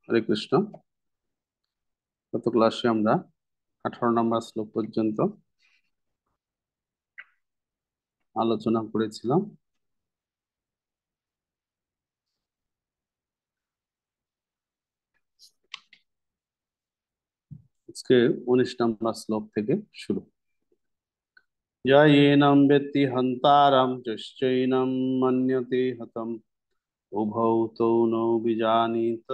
হরে কৃষ্ণ। গত ক্লাসে আমরা 18 নম্বর শ্লোক পর্যন্ত আলোচনা করেছিলাম। আজকে 19 নম্বর শ্লোক থেকে শুরু। येनं वेत्ति हन्तारं यश्चैनं मन्यते हतम् उभौ तौ न বিজানীত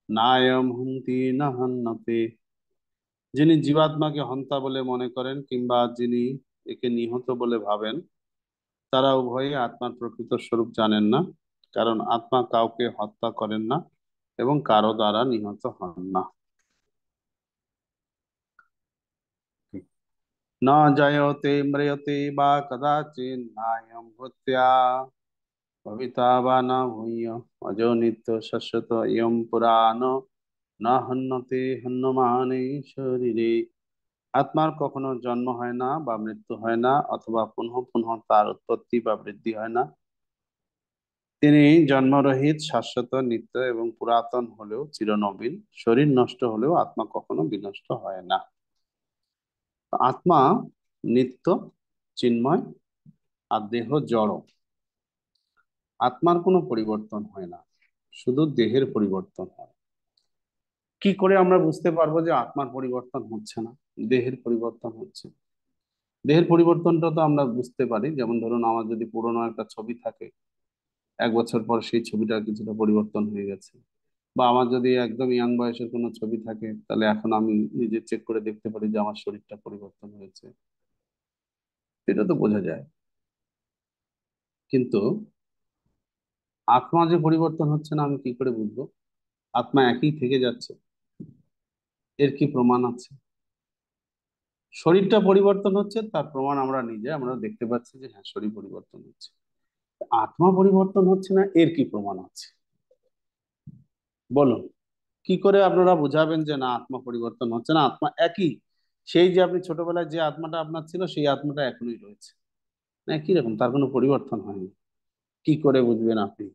নায়ম হন্তি না হন্যতে। যিনি জীবাত্মাকে হন্তা বলে মনে করেন কিংবা যিনি একে নিহত বলে ভাবেন, তারা উভয়ই আত্মার প্রকৃত স্বরূপ জানেন না, কারণ আত্মা কাউকে হত্যা করেন না এবং কারো দ্বারা নিহত হন না। न जयते म्रियते वा कदाचित् नायं भूत्या भविता वा न भूय अजो नित्य शाश्वत इयं পুরাণ না হন্যতে হন্যমানে শরীরে। আত্মার কখনো জন্ম হয় না বা মৃত্যু হয় না, অথবা পুনঃ পুনঃ তার উৎপত্তি বা বৃদ্ধি হয় না। তিনি জন্মরহিত, শাশ্বত, নিত্য এবং পুরাতন হলেও চিরনবীন। শরীর নষ্ট হলেও আত্মা কখনো বিনষ্ট হয় না। আত্মা নিত্য, চিন্ময়, আর দেহ জড়। আত্মার কোনো পরিবর্তন হয় না, শুধু দেহের পরিবর্তন হয়। কি করে আমরা বুঝতে পারবো যে আত্মার পরিবর্তন হচ্ছে না, দেহের পরিবর্তন হচ্ছে? দেহের পরিবর্তনটা তো আমরা বুঝতে পারি। যেমন ধরুন, আমার যদি পুরোনো একটা ছবি থাকে, 1 বছর পর সেই ছবিটা কিছুটা পরিবর্তন হয়ে গেছে। বা আমার যদি একদম ইয়াং বয়সের কোনো ছবি থাকে, তাহলে এখন আমি নিজে চেক করে দেখতে পারি যে আমার শরীরটা পরিবর্তন হয়েছে। এটা তো বোঝা যায়। কিন্তু আত্মা যে পরিবর্তন হচ্ছে না, আমি কি করে বুঝবো? আত্মা একই থেকে যাচ্ছে, এর কি প্রমাণ আছে? শরীরটা পরিবর্তন হচ্ছে, তার প্রমাণ আমরা দেখতে পাচ্ছি যে হ্যাঁ, শরীর পরিবর্তন হচ্ছে। আত্মা পরিবর্তন হচ্ছে না, এর কি প্রমাণ আছে? বলুন, কি করে আপনারা বুঝাবেন যে না, আত্মা পরিবর্তন হচ্ছে না, আত্মা একই? সেই যে আপনি ছোটবেলায় যে আত্মাটা আপনার ছিল, সেই আত্মাটা এখনোই রয়েছে। না, একই রকম, তার কোনো পরিবর্তন হয়নি। কি করে বুঝবেন আপনি?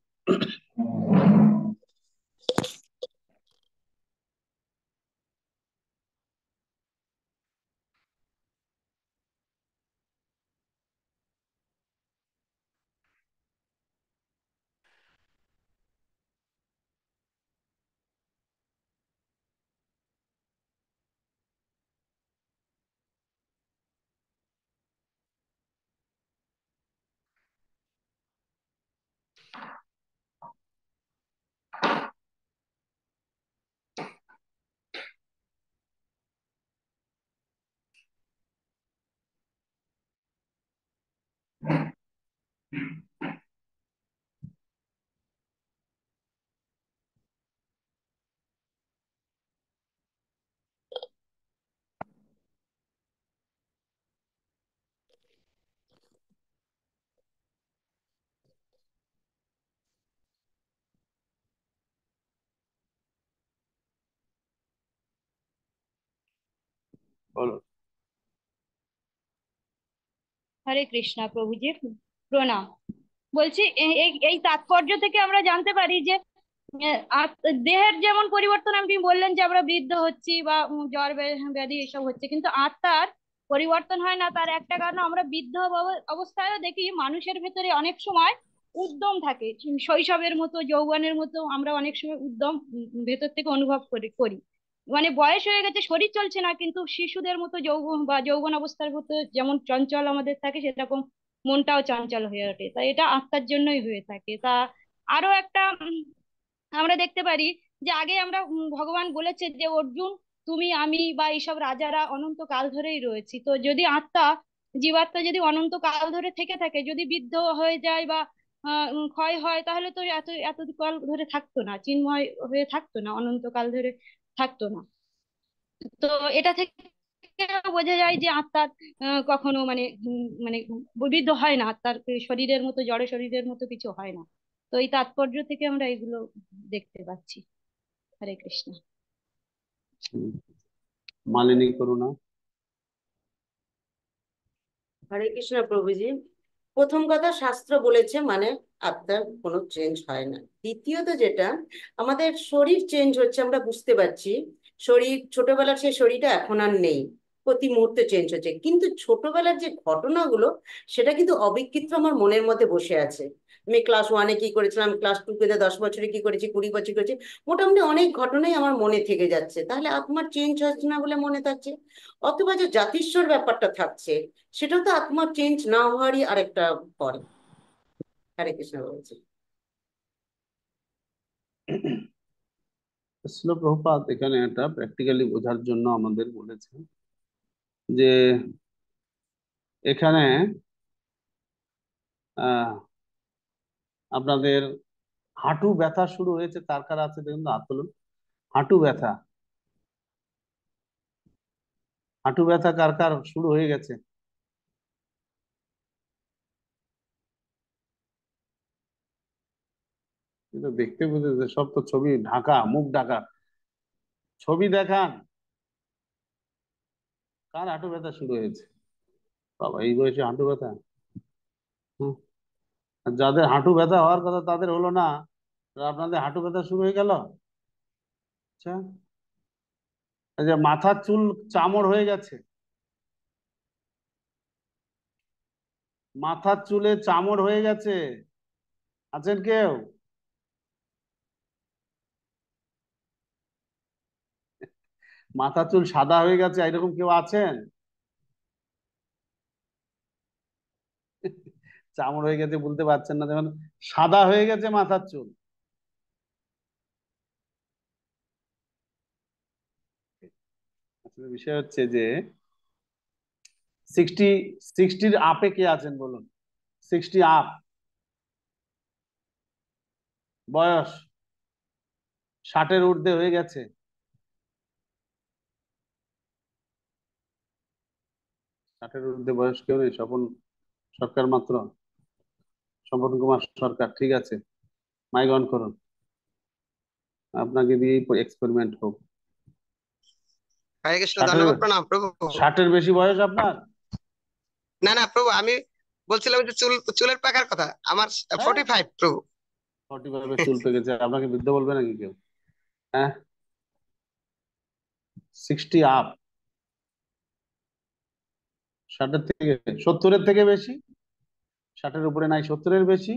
বলুন। হরে কৃষ্ণা প্রভুজি, প্রণাম। বলছি এই এই তাৎপর্য থেকে আমরা জানতে পারি যে দেহের যেমন পরিবর্তন আপনি বললেন যে আমরা বৃদ্ধ হচ্ছি বা জ্বর ব্যাধি এসব হচ্ছে, কিন্তু আত্মার পরিবর্তন হয় না। তার একটা কারণ, আমরা বৃদ্ধ অবস্থায়ও দেখি মানুষের ভেতরে অনেক সময় উদ্যম থাকে। শৈশবের মতো, যৌবনের মতো আমরা অনেক সময় উদ্যম ভেতর থেকে অনুভব করি। মানে বয়স হয়ে গেছে, শরীর চলছে না, কিন্তু শিশুদের মতো যৌবন বা যৌবন অবস্থার মতো যেমন চঞ্চল আমাদের থাকে, সেরকম মনটাও চঞ্চল হয়ে ওঠে। তাই এটা আত্মার জন্যই হয়ে থাকে। তা আরো একটা আমরা দেখতে পারি যে আগে আমরা ভগবান বলেছে যে অর্জুন, তুমি আমি বা এইসব রাজারা অনন্ত কাল ধরেই রয়েছি। তো যদি জীবাত্মা যদি অনন্ত কাল ধরে থেকে থাকে, যদি বৃদ্ধ হয়ে যায় বা ক্ষয় হয়, তাহলে তো এত এত কাল ধরে থাকতো না, চিন্ময় হয়ে থাকতো না, অনন্ত কাল ধরে থাকতো না। তো এটা থেকে বোঝা যায় যে আত্মার কখনো মানে বৃদ্ধ হয় না, আত্মার শরীরের মতো, জড় শরীরের মতো কিছু হয় না। তো এই তাৎপর্য থেকে আমরা এগুলো দেখতে পাচ্ছি। হরে কৃষ্ণ। হুম, মালিনী করুণা। হরে কৃষ্ণ প্রভুজি। প্রথম কথা, শাস্ত্র বলেছে মানে আত্মার কোনো চেঞ্জ হয় না। দ্বিতীয়ত যেটা, আমাদের শরীর চেঞ্জ হচ্ছে আমরা বুঝতে পারছি। শরীর, ছোটবেলার সেই শরীরটা এখন আর নেই, প্রতি মুহূর্তে চেঞ্জ হচ্ছে, কিন্তু ছোটবেলার যে ঘটনাগুলো সেটা কিন্তু অবিকৃত আমার মনের মধ্যে বসে আছে। আমি ক্লাস ওয়ানে কি করেছিলাম, ক্লাস টু তে 10 বছরে কি করেছি, 20 বছর করেছি, মোটামুটি অনেক ঘটনাই আমার মনে থেকে যাচ্ছে। তাহলে আত্মার চেঞ্জ হচ্ছে না বলে মনে থাকছে। অথবা যে জাতিস্বর ব্যাপারটা থাকছে, সেটাও তো আত্মার চেঞ্জ না হওয়ারই আরেকটা পরে। হরে কৃষ্ণ বলছি। শিল প্রভুপাদ এখানে এটা প্র্যাকটিক্যালি বোঝার জন্য আমাদের বলেছেন যে এখানে আহ আপনাদের হাঁটু ব্যথা শুরু হয়েছে, কার কার আছে দেখুন তো, হাত তুলুন। হাঁটু ব্যথা, হাঁটু ব্যথা কার কার শুরু হয়ে গেছে? কিন্তু দেখতে বুঝেছে, সব তো ছবি ঢাকা, মুখ ঢাকা, ছবি দেখান। কার হাঁটু ব্যথা শুরু হয়েছে? বাবা, এই বয়সে হাঁটু ব্যথা! হুম। আর যাদের হাঁটু ব্যথা হওয়ার কথা তাদের হলো না, আর আপনাদের হাঁটু ব্যথা শুরু হয়ে গেল। আচ্ছা, এই যে মাথার চুল চামড় হয়ে গেছে, মাথার চুলে চামড় হয়ে গেছে, আছেন কেউ? মাথার চুল সাদা হয়ে গেছে, এরকম কেউ আছেন? চামড় হয়ে গেছে বলতে পারছেন না, যেমন সাদা হয়ে গেছে মাথার চুল। আসলে বিষয় হচ্ছে যে 60, 60-র আপে কে আছেন বলুন? 60 আপ বয়স, 60-এর ঊর্ধ্বে হয়ে গেছে। 60-এর ঊর্ধ্বে বয়স কেউ নেই? স্বপন সরকার মাত্র, স্বপন কুমার সরকার, ঠিক আছে, মাইক অন করুন, আপনাকে দিয়ে এক্সপেরিমেন্ট হোক। হরে কৃষ্ণ, 60-এর, ধন্যবাদ, প্রণাম প্রভু। 60-এর বেশি বয়স আপনার? না না প্রভু, আমি বলছিলাম যে চুলের পাকার কথা আমার। হ্যাঁ, 45 প্রভু। 45-এ চুল পেকেছে, আপনাকে বৃদ্ধ বলবে নাকি কেউ? হ্যাঁ, 60 আপ, 60-এর থেকে, 70-এর থেকে বেশি, 60-এর উপরে নাই, 70-এর বেশি,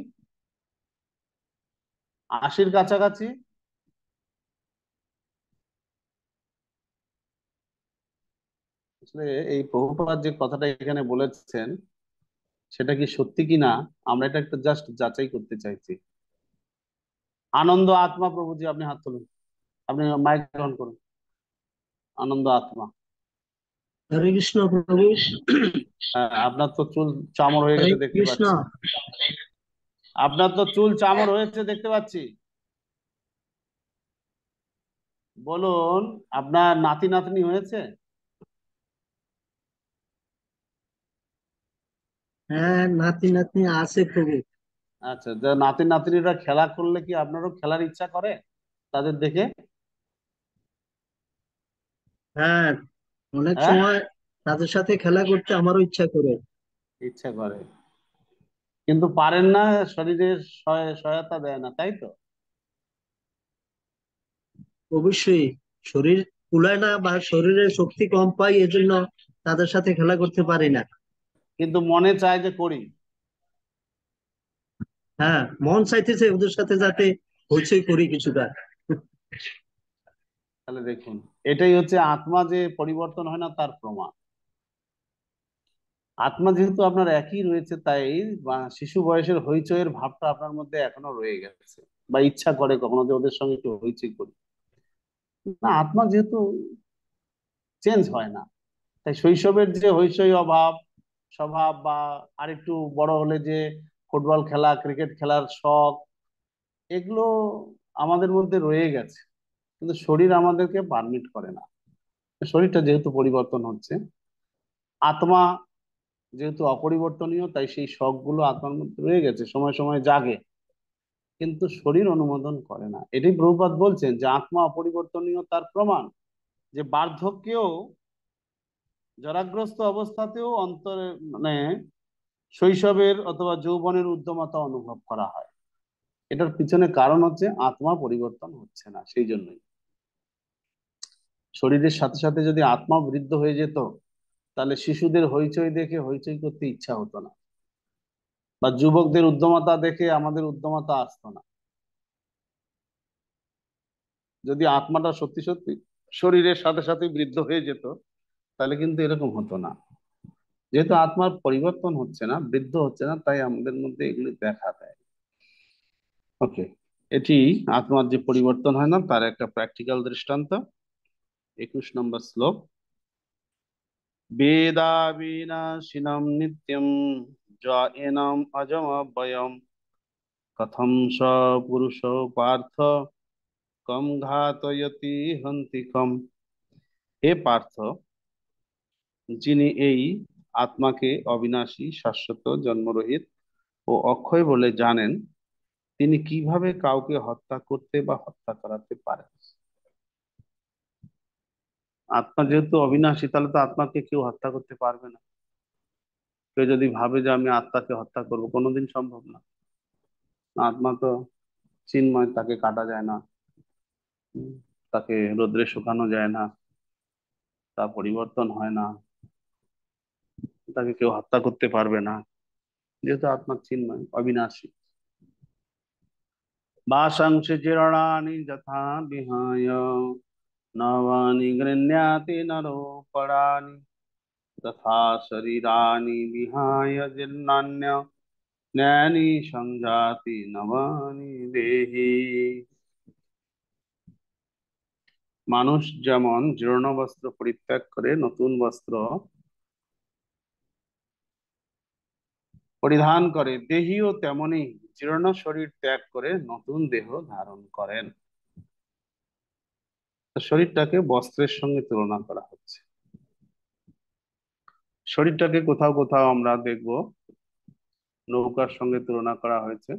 80-র কাছাকাছি। আসলে এই প্রভুপাদ যে কথাটা এখানে বলেছেন সেটা কি সত্যি কিনা আমরা এটা একটু জাস্ট যাচাই করতে চাইছি। আনন্দ আত্মা প্রভুজি, আপনি হাত তুলুন, আপনি মাইক অন করুন। আনন্দ আত্মা, হরে কৃষ্ণ প্রভু। হ্যাঁ, আপনার তো চুল চামড় হয়ে হরে গেছে দেখতে কৃষ্ণ। পাচ্ছি, আপনার তো চুল চামড় হয়েছে দেখতে পাচ্ছি। বলুন, আপনার নাতি নাতনি হয়েছে? হ্যাঁ, নাতি নাতনি আছে প্রভু। আচ্ছা, যা নাতি নাতনিরা খেলা করলে কি আপনারও খেলার ইচ্ছা করে তাদের দেখে? হ্যাঁ, অনেক হ্যাঁ, সময় তাদের সাথে খেলা করতে আমারও ইচ্ছা করে। ইচ্ছা করে, কিন্তু পারেন না, শরীরের সহায়তা দেয় না, তাই তো? অবশ্যই, শরীর কুলায় না বা শরীরের শক্তি কম পাই, এজন্য তাদের সাথে খেলা করতে পারি না। কিন্তু মনে চায় যে করি। হ্যাঁ, মন চাইতেছে ওদের সাথে যাতে হইচই করি কিছুটা। তাহলে দেখুন, এটাই হচ্ছে আত্মা যে পরিবর্তন হয় না তার প্রমাণ। আত্মা যেহেতু আপনার একই রয়েছে, তাই শিশু বয়সের হইচইয়ের ভাবটা আপনার মধ্যে এখনো রয়ে গেছে, বা ইচ্ছা করে কখনো যে ওদের সঙ্গে একটু হইচই করি। না, আত্মা যেহেতু চেঞ্জ হয় না, তাই শৈশবের যে হইচই অভাব স্বভাব, বা আরেকটু বড় হলে যে ফুটবল খেলা, ক্রিকেট খেলার শখ, এগুলো আমাদের মধ্যে রয়ে গেছে, কিন্তু শরীর আমাদেরকে পারমিট করে না। শরীরটা যেহেতু পরিবর্তন হচ্ছে, আত্মা যেহেতু অপরিবর্তনীয়, তাই সেই শখ গুলো আত্মার মধ্যে রয়ে গেছে, সময় সময় জাগে, কিন্তু শরীর অনুমোদন করে না। এটাই প্রভুপাদ বলছেন যে আত্মা অপরিবর্তনীয় তার প্রমাণ, যে বার্ধক্যেও, জরাগ্রস্ত অবস্থাতেও অন্তরে মানে শৈশবের অথবা যৌবনের উদ্যমতা অনুভব করা হয়। এটার পিছনে কারণ হচ্ছে আত্মা পরিবর্তন হচ্ছে না, সেই জন্যই। শরীরের সাথে সাথে যদি আত্মা বৃদ্ধ হয়ে যেত, তাহলে শিশুদের হইচই দেখে হইচই করতে ইচ্ছা হতো না, বা যুবকদের উদ্যমতা দেখে আমাদের উদ্যমতা আসতো না। যদি আত্মাটা সত্যি সত্যি শরীরের সাথে সাথে বৃদ্ধ হয়ে যেত, তাহলে কিন্তু এরকম হতো না। যেহেতু আত্মার পরিবর্তন হচ্ছে না, বৃদ্ধ হচ্ছে না, তাই আমাদের মধ্যে এগুলি দেখা দেয়। ওকে, এটি আত্মার যে পরিবর্তন হয় না তার একটা প্র্যাকটিক্যাল দৃষ্টান্ত। 21 নম্বর শ্লোক। বেদা বিনাশিনম নিত্যম জয়েনম অজমব্যয়ম কথম স পুরুষ পার্থ কম ঘাতয়তি হন্তিকম। হে পার্থ, যিনি এই আত্মাকে অবিনাশী, শাশ্বত, জন্মরহিত ও অক্ষয় বলে জানেন, তিনি কিভাবে কাউকে হত্যা করতে বা হত্যা করাতে পারেন? আত্মা যেহেতু অবিনাশী, তাহলে তো আত্মাকে কেউ হত্যা করতে পারবে না। কেউ যদি ভাবে যে আমি আত্মাকে হত্যা করব, কোনোদিন সম্ভব না। আত্মা তো চিন্ময়, তাকে কাটা যায় না, উম, তাকে রোদ্রে শুকানো যায় না, তা পরিবর্তন হয় না, তাকে কেউ হত্যা করতে পারবে না, যেহেতু আত্মা চিন্ময়, অবিনাশী। বাসাংশ জীর্ণানি যথা বিহায় নবানি গৃহ্ণাতি নরো পরাণি তথা শরীরানি বিহায় জীর্ণান্য জ্ঞানী সংজাতি নবানি দেহি। মানুষ যেমন জীর্ণ বস্ত্র পরিত্যাগ করে নতুন বস্ত্র পরিধান করে, দেহিও তেমনি জীর্ণ শরীর ত্যাগ করে নতুন দেহ ধারণ করেন। তো শরীরটাকে বস্ত্রের সঙ্গে তুলনা করা হচ্ছে। শরীরটাকে কোথাও কোথাও আমরা দেখব নৌকার সঙ্গে তুলনা করা হয়েছে,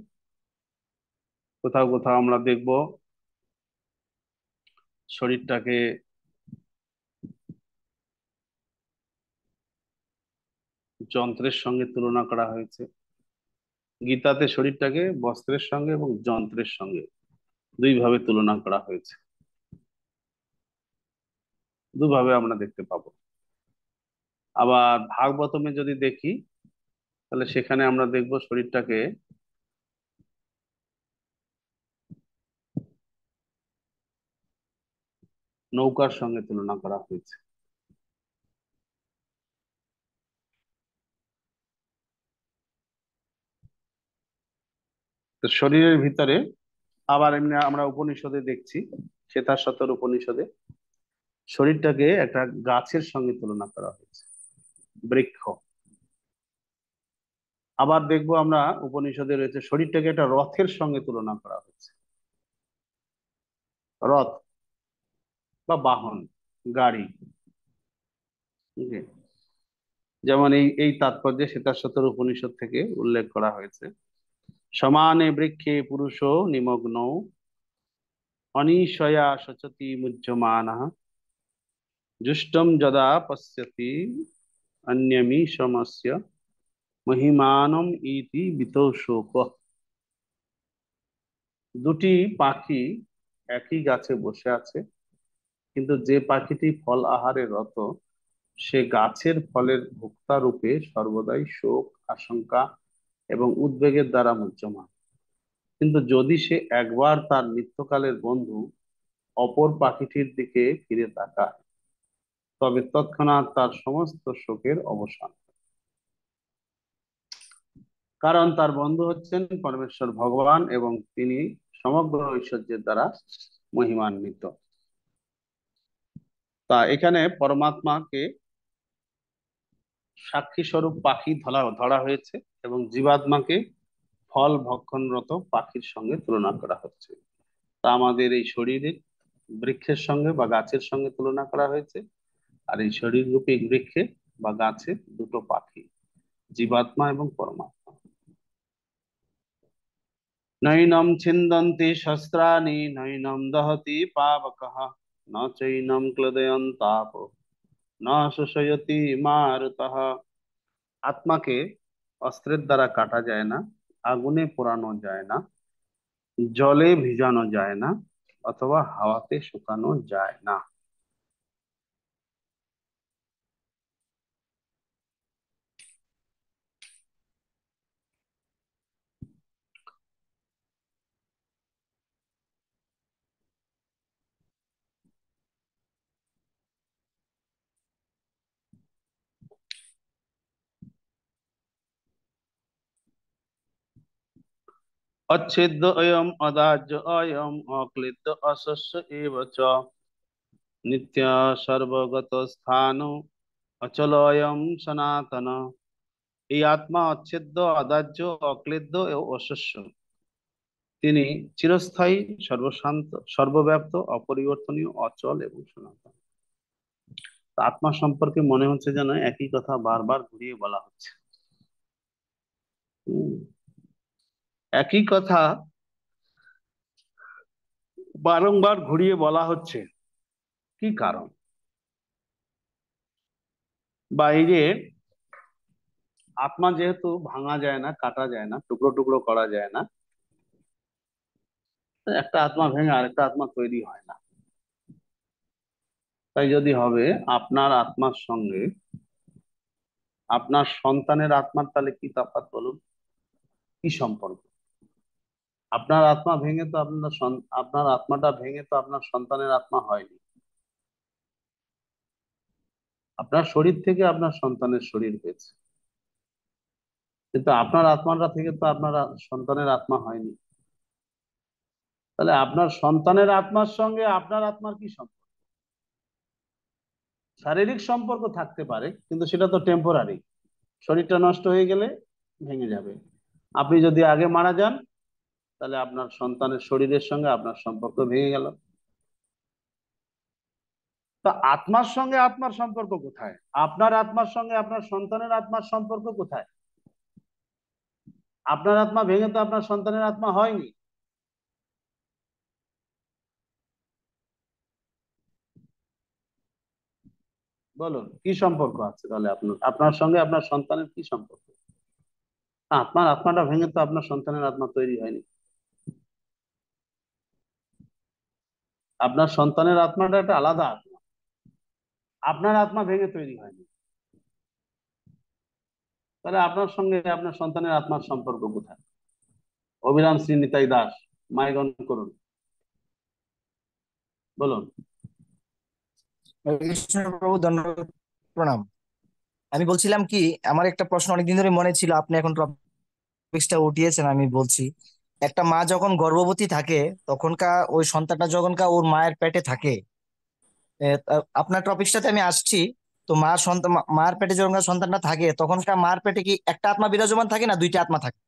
কোথাও কোথাও আমরা দেখব শরীরটাকে যন্ত্রের সঙ্গে তুলনা করা হয়েছে। গীতাতে শরীরটাকে বস্ত্রের সঙ্গে এবং যন্ত্রের সঙ্গে দুই ভাবে তুলনা করা হয়েছে, দুভাবে আমরা দেখতে পাবো। আবার ভাগবতমে যদি দেখি, তাহলে সেখানে আমরা দেখব শরীরটাকে নৌকার সঙ্গে তুলনা করা হয়েছে। তো শরীরের ভিতরে আবার এমনি আমরা উপনিষদে দেখছি, শ্বেতাশ্বতর উপনিষদে শরীরটাকে একটা গাছের সঙ্গে তুলনা করা হয়েছে, বৃক্ষ। আবার দেখবো আমরা উপনিষদে রয়েছে শরীরটাকে একটা রথের সঙ্গে তুলনা করা হয়েছে, রথ বা বাহন, গাড়ি। বুঝলে? যেমন এই এই তাৎপর্যে শ্বেতাশ্বতর উপনিষদ থেকে উল্লেখ করা হয়েছে, সমানে বৃক্ষে পুরুষ নিমগ্ন অনিশয়া সচতি মুহ্যমানঃ জুষ্টম যদা পশ্যতি অন্যমীশমস্য মহিমানম ইতি বিতোষোক। দুটি পাখি একই গাছে বসে আছে, কিন্তু যে পাখিটি ফল আহারে রত, সে গাছের ফলের ভোক্তা রূপে সর্বদাই শোক, আশঙ্কা এবং উদ্বেগের দ্বারা মুহ্যমান। কিন্তু যদি সে একবার তার নিত্যকালের বন্ধু অপর পাখিটির দিকে ফিরে তাকায়, তবে তৎক্ষণাৎ তার সমস্ত শোকের অবসান। কারণ তার বন্ধু হচ্ছেন পরমেশ্বর ভগবান এবং তিনি সমগ্র ঐশ্বর্যের দ্বারা মহিমান্বিত। তা এখানে পরমাত্মাকে সাক্ষী স্বরূপ পাখি ধরা ধরা হয়েছে এবং জীবাত্মাকে ফল ভক্ষণরত পাখির সঙ্গে তুলনা করা হচ্ছে। তা আমাদের এই শরীরে বৃক্ষের সঙ্গে বা গাছের সঙ্গে তুলনা করা হয়েছে, আর এই শরীর রূপী বৃক্ষে বা গাছে দুটো পাখি, জীবাত্মা এবং পরমাত্মা। নৈনম ছিন্দন্তি শস্ত্রাণি নৈনম দহতি পাবকঃ ন চৈনম ক্লেদয়ন্তাপ ন শোষয়তি মারুতঃ। আত্মাকে অস্ত্রের দ্বারা কাটা যায় না, আগুনে পোড়ানো যায় না, জলে ভিজানো যায় না, অথবা হাওয়াতে শুকানো যায় না। अच्छेद्य अयम अदाज्य अयम अक्लिद्य अशस्य एव च नित्य सर्वगत स्थान अचल अयम सनातन। এই আত্মা অচ্ছেদ্য, অদাহ্য, অক্লেদ্য ও অশস্য। তিনি চিরস্থায়ী, সর্বশান্ত, সর্বব্যাপ্ত, অপরিবর্তনীয়, অচল এবং সনাতন। তো আত্মা সম্পর্কে মনে হচ্ছে যেন একই কথা বারবার ঘুরিয়ে বলা হচ্ছে। হুম, একই কথা বারংবার ঘুরিয়ে বলা হচ্ছে। কি কারণ? বাইরে আত্মা যেহেতু ভাঙা যায় না, কাটা যায় না, টুকরো টুকরো করা যায় না, একটা আত্মা ভেঙে আরেকটা আত্মা তৈরি হয় না। তাই যদি হবে আপনার আত্মার সঙ্গে আপনার সন্তানের আত্মার, তাহলে কি তফাৎ বলুন? কি সম্পর্ক? আপনার আত্মা ভেঙে তো আপনার আত্মাটা ভেঙে তো আপনার সন্তানের আত্মা হয়নি। আপনার শরীর থেকে আপনার সন্তানের শরীর হয়েছে, কিন্তু আপনার আত্মাটা থেকে তো আপনার সন্তানের আত্মা হয়নি। তাহলে আপনার সন্তানের আত্মার সঙ্গে আপনার আত্মার কি সম্পর্ক? শারীরিক সম্পর্ক থাকতে পারে, কিন্তু সেটা তো টেম্পোরারি। শরীরটা নষ্ট হয়ে গেলে ভেঙে যাবে। আপনি যদি আগে মারা যান, তাহলে আপনার সন্তানের শরীরের সঙ্গে আপনার সম্পর্ক ভেঙে গেল। তো আত্মার সঙ্গে আত্মার সম্পর্ক কোথায়? আপনার আত্মার সঙ্গে আপনার সন্তানের আত্মার সম্পর্ক কোথায়? আপনার আত্মা ভেঙে তো আপনার সন্তানের আত্মা হয়নি। বলুন, কি সম্পর্ক আছে তাহলে আপনার আপনার সঙ্গে আপনার সন্তানের কি সম্পর্ক? আপনার আত্মাটা ভেঙে তো আপনার সন্তানের আত্মা তৈরি হয়নি। আপনার সন্তানের আত্মাটা একটা আলাদা আত্মা, আপনার আত্মা ভেঙে তৈরি হয়নি। তাহলে আপনার সঙ্গে আপনার সন্তানের আত্মার সম্পর্ক কোথায়? অবিরাম শ্রী নিতাই দাস, মাইগন করুন, বলুন। হরে কৃষ্ণ প্রভু, ধন্যবাদ, প্রণাম। আমি বলছিলাম কি, আমার একটা প্রশ্ন অনেকদিন ধরে মনে ছিল, আপনি এখন টপিকসটা উঠিয়েছেন, আমি বলছি। একটা মা যখন গর্ভবতী থাকে, তখনকার ওই সন্তানটা যখনকার ওর মায়ের পেটে থাকে, আপনার টপিকসটাতে আমি আসছি। তো মার পেটে যখন সন্তানটা থাকে, তখনকার মার পেটে কি একটা আত্মা বিরাজমান থাকে না দুইটা আত্মা থাকে?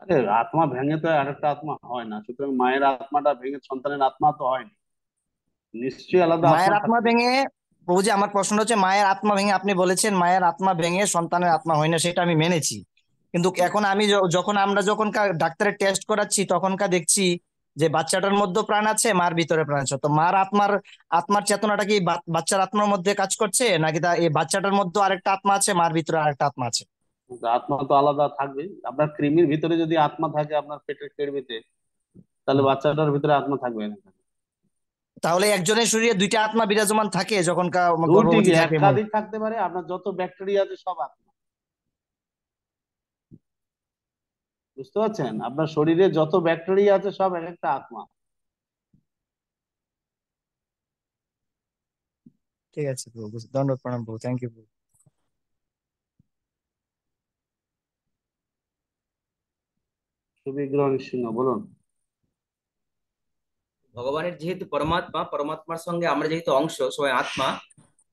আরে আত্মা ভেঙে তো আরেকটা আত্মা হয় না, সুতরাং মায়ের আত্মাটা ভেঙে সন্তানের আত্মা তো হয়নি। নিশ্চয়ই আলাদা মায়ের আত্মা আত্মা থাকবে। ভেঙে, প্রভুজি আমার প্রশ্নটা হচ্ছে, মায়ের আত্মা ভেঙে, আপনি বলেছেন মায়ের আত্মা ভেঙে সন্তানের আত্মা হয় না, সেটা আমি মেনেছি। কিন্তু এখন আমি যখন আমরা যখনকার ডাক্তারের টেস্ট করাচ্ছি, তখনকার দেখছি যে বাচ্চাটার মধ্যে প্রাণ আছে, মার ভিতরে প্রাণ আছে। তো মার আত্মার আত্মার চেতনাটা কি বাচ্চার আত্মার মধ্যে কাজ করছে, নাকি এই বাচ্চাটার মধ্যে আরেকটা আত্মা আছে, মার ভিতরে আরেকটা আত্মা আছে? কিন্তু আত্মা তো আলাদা থাকবে। আপনার কৃমির ভিতরে যদি আত্মা থাকে আপনার পেটের কেড়বিতে, তাহলে হুম। বাচ্চাটার ভিতরে আত্মা থাকবে না। তাহলে একজনের শরীরে দুইটা আত্মা বিরাজমান থাকে যখনকার দুটি কি গর্ভবতী থাকে? একাধিক থাকতে পারে। আপনার যত ব্যাকটেরিয়া আছে সব আত্মা, বুঝতে পারছেন? আপনার শরীরে যত ব্যাকটেরিয়া আছে সব এক একটা আত্মা। ঠিক আছে প্রভু, ধন্যবাদ, প্রণাম প্রভু, থ্যাংক ইউ। সুবিগ্রহ সিংহ, বলুন। ভগবানের যেহেতু পরমাত্মা, পরমাত্মার সঙ্গে আমরা যেহেতু অংশ, সবাই আত্মা,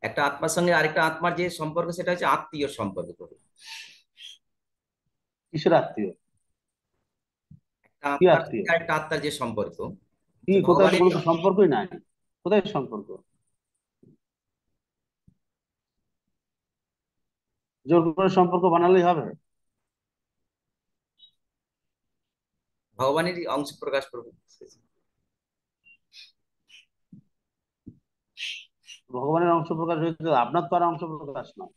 একটা আত্মার সঙ্গে আরেকটা আত্মার যে সম্পর্ক, সেটা হচ্ছে আত্মীয় সম্পর্ক। কিসের আত্মীয়? একটা কি আত্মার আত্মীয়? সঙ্গে আরেকটা আত্মার যে সম্পর্ক, কি, যে কোথায়? তো ভগবানের কোনো তো সম্পর্কই নাই। কোথায় সম্পর্ক? জোর করে সম্পর্ক বানালেই হবে? ভগবানের অংশ প্রকাশ করবো। ভগবানের অংশ প্রকাশ হয়েছে, আপনার তো আর অংশ প্রকাশ নয়।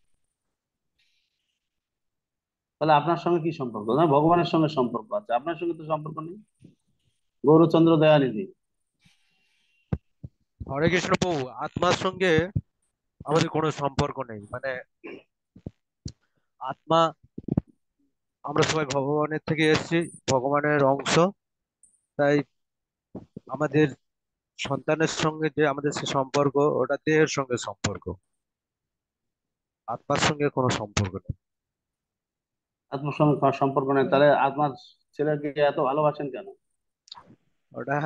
তাহলে আপনার সঙ্গে কি সম্পর্ক? না, ভগবানের সঙ্গে সম্পর্ক আছে, আপনার সঙ্গে তো সম্পর্ক নেই। গৌরচন্দ্র দয়ানিধি। হরে কৃষ্ণ প্রভু, আত্মার সঙ্গে আমাদের কোনো সম্পর্ক নেই। মানে আত্মা, আমরা সবাই ভগবানের থেকে এসেছি, ভগবানের অংশ। তাই আমাদের সন্তানের সঙ্গে যে আমাদের সে সম্পর্ক, ওটা দেহের সঙ্গে সম্পর্ক, আত্মার সঙ্গে কোনো সম্পর্ক নেই। আত্মার সঙ্গে কোনো সম্পর্ক নেই, তাহলে আপনার ছেলেকে এত ভালোবাসেন কেন? ওটা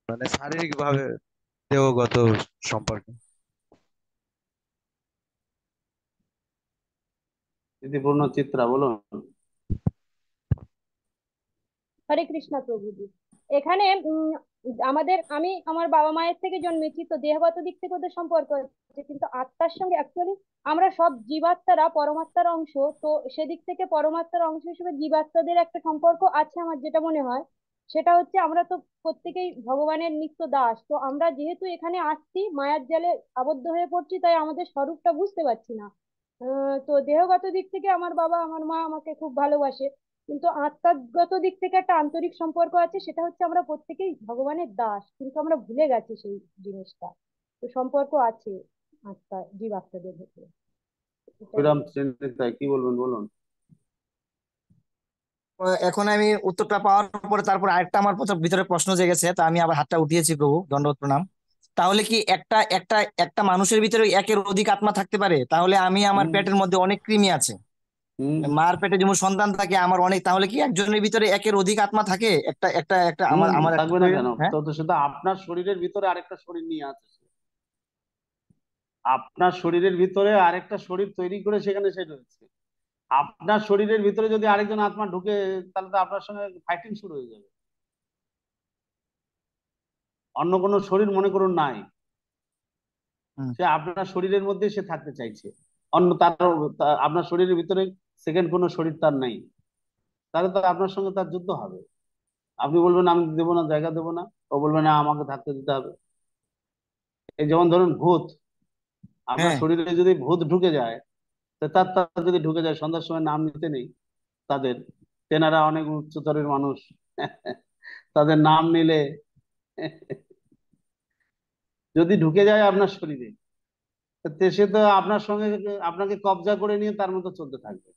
মানে শারীরিক ভাবে দেহগত সম্পর্ক। স্মৃতিপূর্ণ চিত্রা বলুন। হরে কৃষ্ণ প্রভুজি। এখানে আমি আমার বাবা মায়ের থেকে জন্মেছি, তো দেহগত দিক থেকে ওদের সম্পর্ক আছে, কিন্তু আত্মার সঙ্গে অ্যাকচুয়ালি আমরা সব জীবাত্মারা পরমাত্মার অংশ। তো সেদিক থেকে পরমাত্মার অংশ হিসেবে জীবাত্মাদের একটা সম্পর্ক আছে আমার যেটা মনে হয়। সেটা হচ্ছে আমরা তো প্রত্যেকেই ভগবানের নিত্য দাস, তো আমরা যেহেতু এখানে আসছি মায়ার জালে আবদ্ধ হয়ে পড়ছি, তাই আমাদের স্বরূপটা বুঝতে পারছি না। তো দেহগত দিক থেকে আমার বাবা আমার মা আমাকে খুব ভালোবাসে, কিন্তু আত্মাগত দিক থেকে একটা আন্তরিক সম্পর্ক আছে, সেটা হচ্ছে আমরা প্রত্যেকেই ভগবানের দাস, কিন্তু আমরা ভুলে গেছি সেই জিনিসটা। তো সম্পর্ক আছে আত্মা জীবাত্মাদের ভেতরে, এটাই। শ্রীরাম চিন্তিতা কি বলবেন বলুন। এখন আমি উত্তরটা পাওয়ার পরে তারপর আরেকটা আমার ভিতরে প্রশ্ন জেগেছে, তা আমি আবার হাতটা উঠিয়েছি প্রভু, দণ্ডবত প্রণাম। তাহলে কি একটা একটা একটা মানুষের ভিতরে একের অধিক আত্মা থাকতে পারে? তাহলে আমি আমার হুম পেটের মধ্যে অনেক কৃমি আছে, হুম মার পেটে যেমন সন্তান থাকে আমার অনেক, তাহলে কি একজনের ভিতরে একের অধিক আত্মা থাকে? একটা একটা একটা আমার আমার একটা থাকবে না শরীর, কেন? হ্যাঁ। তো তো সেটা আপনার শরীরের ভিতরে আরেকটা শরীর নিয়ে আছে সে। আপনার শরীরের ভিতরে আরেকটা শরীর তৈরি করে সেখানে সে রয়েছে। আপনার শরীরের ভিতরে যদি আরেকজন আত্মা ঢুকে, তাহলে তো আপনার সঙ্গে ফাইটিং শুরু হয়ে যাবে। অন্য কোনো শরীর মনে করুন নাই, হুম। সে আপনার শরীরের মধ্যে সে থাকতে চাইছে। অন্য আপনার শরীরের ভিতরে সেকেন্ড কোনো শরীর তার নেই, তাহলে তো আপনার সঙ্গে তার যুদ্ধ হবে। আপনি বলবেন আমি দেবো না, জায়গা দেবো না, ও বলবে না আমাকে থাকতে দিতে হবে। এই যেমন ধরুন ভূত, আপনার হ্যাঁ। শরীরে যদি ভূত ঢুকে যায়, তো তার তার যদি ঢুকে যায়, সন্ধ্যার সময় নাম নিতে নেই তাদের, তেনারা অনেক উচ্চতরের মানুষ, তাদের নাম নিলে যদি ঢুকে যায় আপনার শরীরে, তো সে তো আপনার সঙ্গে আপনাকে কবজা করে নিয়ে তার মতো চলতে থাকবে।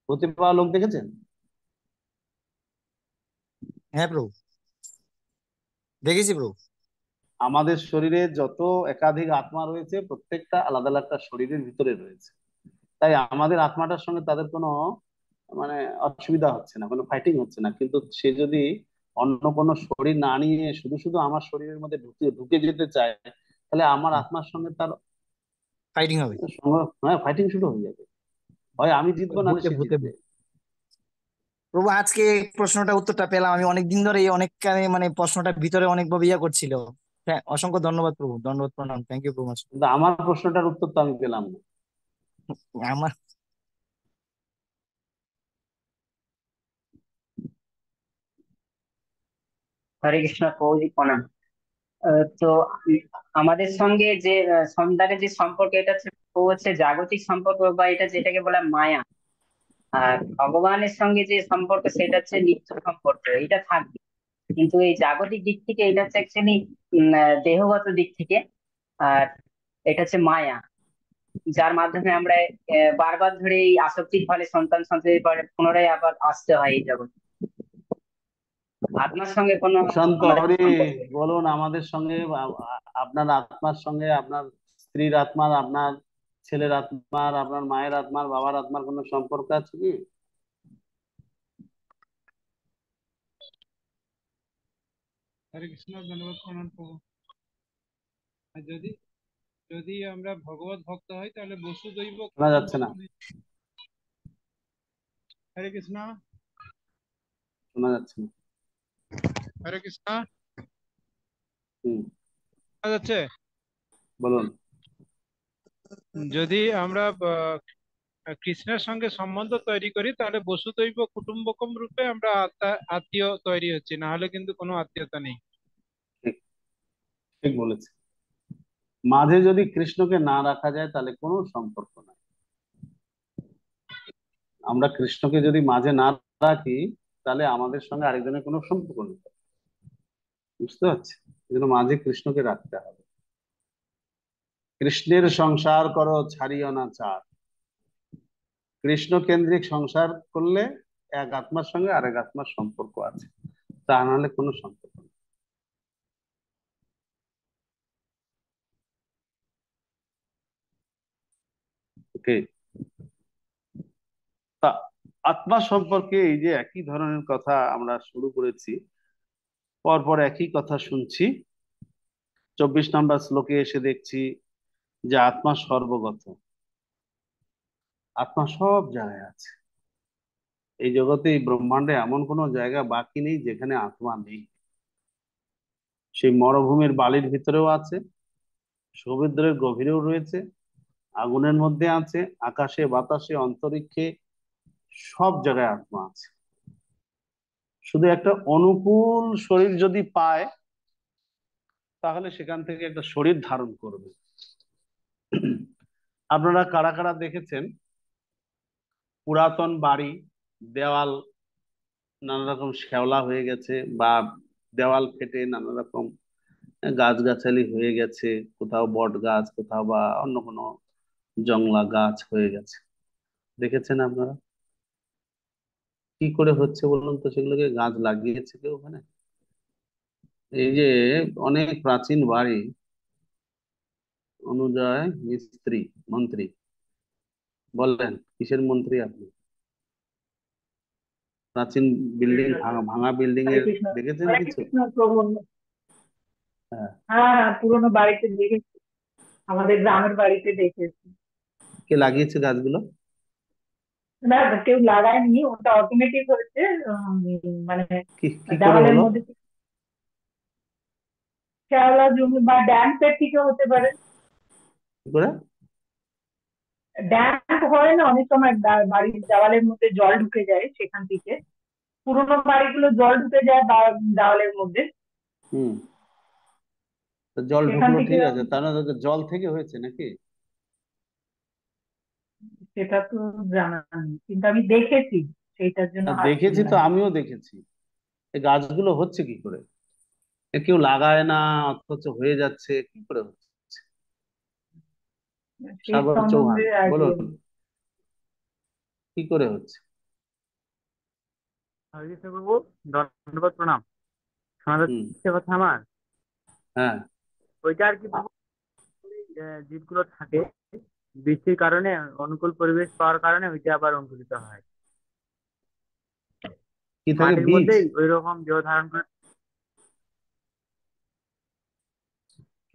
হতে পাওয়া লোক দেখেছেন? হ্যাঁ প্রভু, দেখেছি প্রভু। আমাদের শরীরে যত একাধিক আত্মা রয়েছে, প্রত্যেকটা আলাদা আলাদা শরীরের ভিতরে রয়েছে। তাই আমাদের আত্মাটার সঙ্গে তাদের কোনো মানে অসুবিধা হচ্ছে না, কোনো ফাইটিং হচ্ছে না। কিন্তু সে যদি অন্য কোনো শরীর না নিয়ে শুধু শুধু আমার শরীরের মধ্যে ঢুকে ঢুকে যেতে চায়, তাহলে আমার আত্মার সঙ্গে তার ফাইটিং হবে। হ্যাঁ ফাইটিং শুরু হয়ে যাবে। হয় আমি জিতবো, নাহলে ভূতে সে ভূতে জিতবে। প্রভু, আজকে এই প্রশ্নটা উত্তরটা পেলাম। আমি অনেকদিন ধরে এই অনেক মানে প্রশ্নটার ভিতরে অনেকভাবে ইয়ে করছিল। হ্যাঁ, অসংখ্য ধন্যবাদ প্রভু, দণ্ডবত প্রণাম, থ্যাংক ইউ প্রভু। কিন্তু আমার প্রশ্নটার উত্তর তো আমি পেলাম না। আমার হরে কৃষ্ণ প্রভুজি প্রণাম। তো আমাদের সঙ্গে যে সন্তানের যে সম্পর্ক, এটা হচ্ছে প্রভু হচ্ছে জাগতিক সম্পর্ক, বা এটা যেটাকে বলা মায়া। আর ভগবানের সঙ্গে যে সম্পর্ক সেটা হচ্ছে নিত্য সম্পর্ক, এটা থাকবে। কিন্তু এই জাগতিক দিক থেকে এটা হচ্ছে অ্যাকচুয়ালি দেহগত দিক থেকে। আর এটা হচ্ছে মায়া, যার মাধ্যমে আমরা বারবার ধরে এই আসক্তির ফলে সন্তান সন্ততির পরে পুনরায় আবার আসতে হয় এই জগৎ। আত্মার সঙ্গে কোনো প্রশান্ত আমাদের হরি সম্পর্ক নেই। বলুন, আমাদের সঙ্গে আপনার আত্মার সঙ্গে আপনার স্ত্রীর আত্মার, আপনার ছেলের আত্মার, আপনার মায়ের আত্মার, বাবার আত্মার কোনো সম্পর্ক আছে কি? হরে কৃষ্ণ, ধন্যবাদ প্রণাম প্রভু। আর যদি যদি আমরা ভগবত ভক্ত হই তাহলে বসুদৈব শোনা যাচ্ছে না, কুটুম্বকম। হরে কৃষ্ণ। শোনা যাচ্ছে না। হরে কৃষ্ণ। হুম, শোনা যাচ্ছে? বলুন। যদি আমরা কৃষ্ণের সঙ্গে সম্বন্ধ তৈরি করি, তাহলে বসুদৈব কুটুম্বকম রূপে আমরা আত্মীয় তৈরি হচ্ছি, না হলে কিন্তু কোনো আত্মীয়তা নেই। ঠিক, ঠিক বলেছে। মাঝে যদি কৃষ্ণকে না রাখা যায়, তাহলে কোনো সম্পর্ক নাই। আমরা কৃষ্ণকে যদি মাঝে না রাখি তাহলে আমাদের সঙ্গে আরেকজনের কোনো সম্পর্ক নেই। বুঝতে পারছি? এই জন্য মাঝে কৃষ্ণকে রাখতে হবে। কৃষ্ণের সংসার করো ছাড়িও না চার। কৃষ্ণ কেন্দ্রিক সংসার করলে এক আত্মার সঙ্গে আরেক আত্মার সম্পর্ক আছে, তা নাহলে কোনো সম্পর্ক নেই। ওকে, তা আত্মা সম্পর্কে এই যে একই ধরনের কথা আমরা শুরু করেছি, পরপর একই কথা শুনছি। 24 নম্বর শ্লোকে এসে দেখছি যে আত্মা সর্বগত, আত্মা সব জায়গায় আছে। এই জগতে, এই ব্রহ্মাণ্ডে এমন কোনো জায়গা বাকি নেই যেখানে আত্মা নেই। সেই মরুভূমির বালির ভিতরেও আছে, সমুদ্রের গভীরেও রয়েছে, আগুনের মধ্যে আছে, আকাশে বাতাসে অন্তরিক্ষে, সব জায়গায় আত্মা আছে। শুধু একটা অনুকূল শরীর যদি পায় তাহলে সেখান থেকে একটা শরীর ধারণ করবে। আপনারা কারা কারা দেখেছেন পুরাতন বাড়ি, দেওয়াল নানা রকম শ্যাওলা হয়ে গেছে, বা দেওয়াল ফেটে নানা রকম গাছগাছালি হয়ে গেছে, কোথাও বট গাছ, কোথাও বা অন্য কোনো জংলা গাছ হয়ে গেছে, দেখেছেন আপনারা? কি করে হচ্ছে বলুন তো? সেগুলোকে গাছ লাগিয়েছে কেউ ওখানে? এই যে অনেক প্রাচীন বাড়ি, অনুজয় মিস্ত্রি মন্ত্রী, বললেন কিসের মন্ত্রী আপনি? প্রাচীন বিল্ডিং, ভাঙা ভাঙা বিল্ডিং হরে এর কৃষ্ণ। দেখেছেন হরে কিছু? কৃষ্ণ প্রভু। হ্যাঁ, হ্যাঁ হ্যাঁ, পুরোনো বাড়িতে দেখেছি, আমাদের গ্রামের বাড়িতে দেখেছি। কে লাগিয়েছে গাছগুলো? না, কেউ লাগায়নি, ওটা অটোমেটিক হয়েছে। মানে কি কি করে দেওয়ালের হলো? মধ্যে শ্যাওলা জমি বা ড্যাম্পের থেকে হতে পারে। কি করে? ড্যাম্প হয় না অনেক সময়, বাড়ির দেওয়ালের মধ্যে জল ঢুকে যায়, সেখান থেকে পুরোনো বাড়িগুলো জল ঢুকে যায় দেওয়ালের মধ্যে, হুম, তো জল সেখান ঢুকলো থেকে। ঠিক আছে, তার মানে জল থেকে হয়েছে নাকি? সেটা তো জানা নেই, কিন্তু আমি দেখেছি, সেইটার জন্য হ্যাঁ, হাত দেখেছি তো, তুললাম। আমিও দেখেছি। এই গাছগুলো হচ্ছে কি করে? কেউ লাগায় না অথচ হয়ে যাচ্ছে, কি করে হচ্ছে? সেই সাগর চৌহান সম্বন্ধে বলুন, আইডিয়া। কি করে হচ্ছে? হরিকৃষ্ণ প্রভু, ধন্যবাদ, প্রণাম। শোনা হুম, যাচ্ছে কথা আমার? হ্যাঁ, ওইটা আর কি প্রভু, জীবগুলো থাকে বৃষ্টির কারণে, অনুকূল পরিবেশ পাওয়ার কারণে ওইটা আবার অঙ্কুরিত হয় কি থাকে? মাটির বীজ? মধ্যেই ওই রকম দেহ ধারণ করে।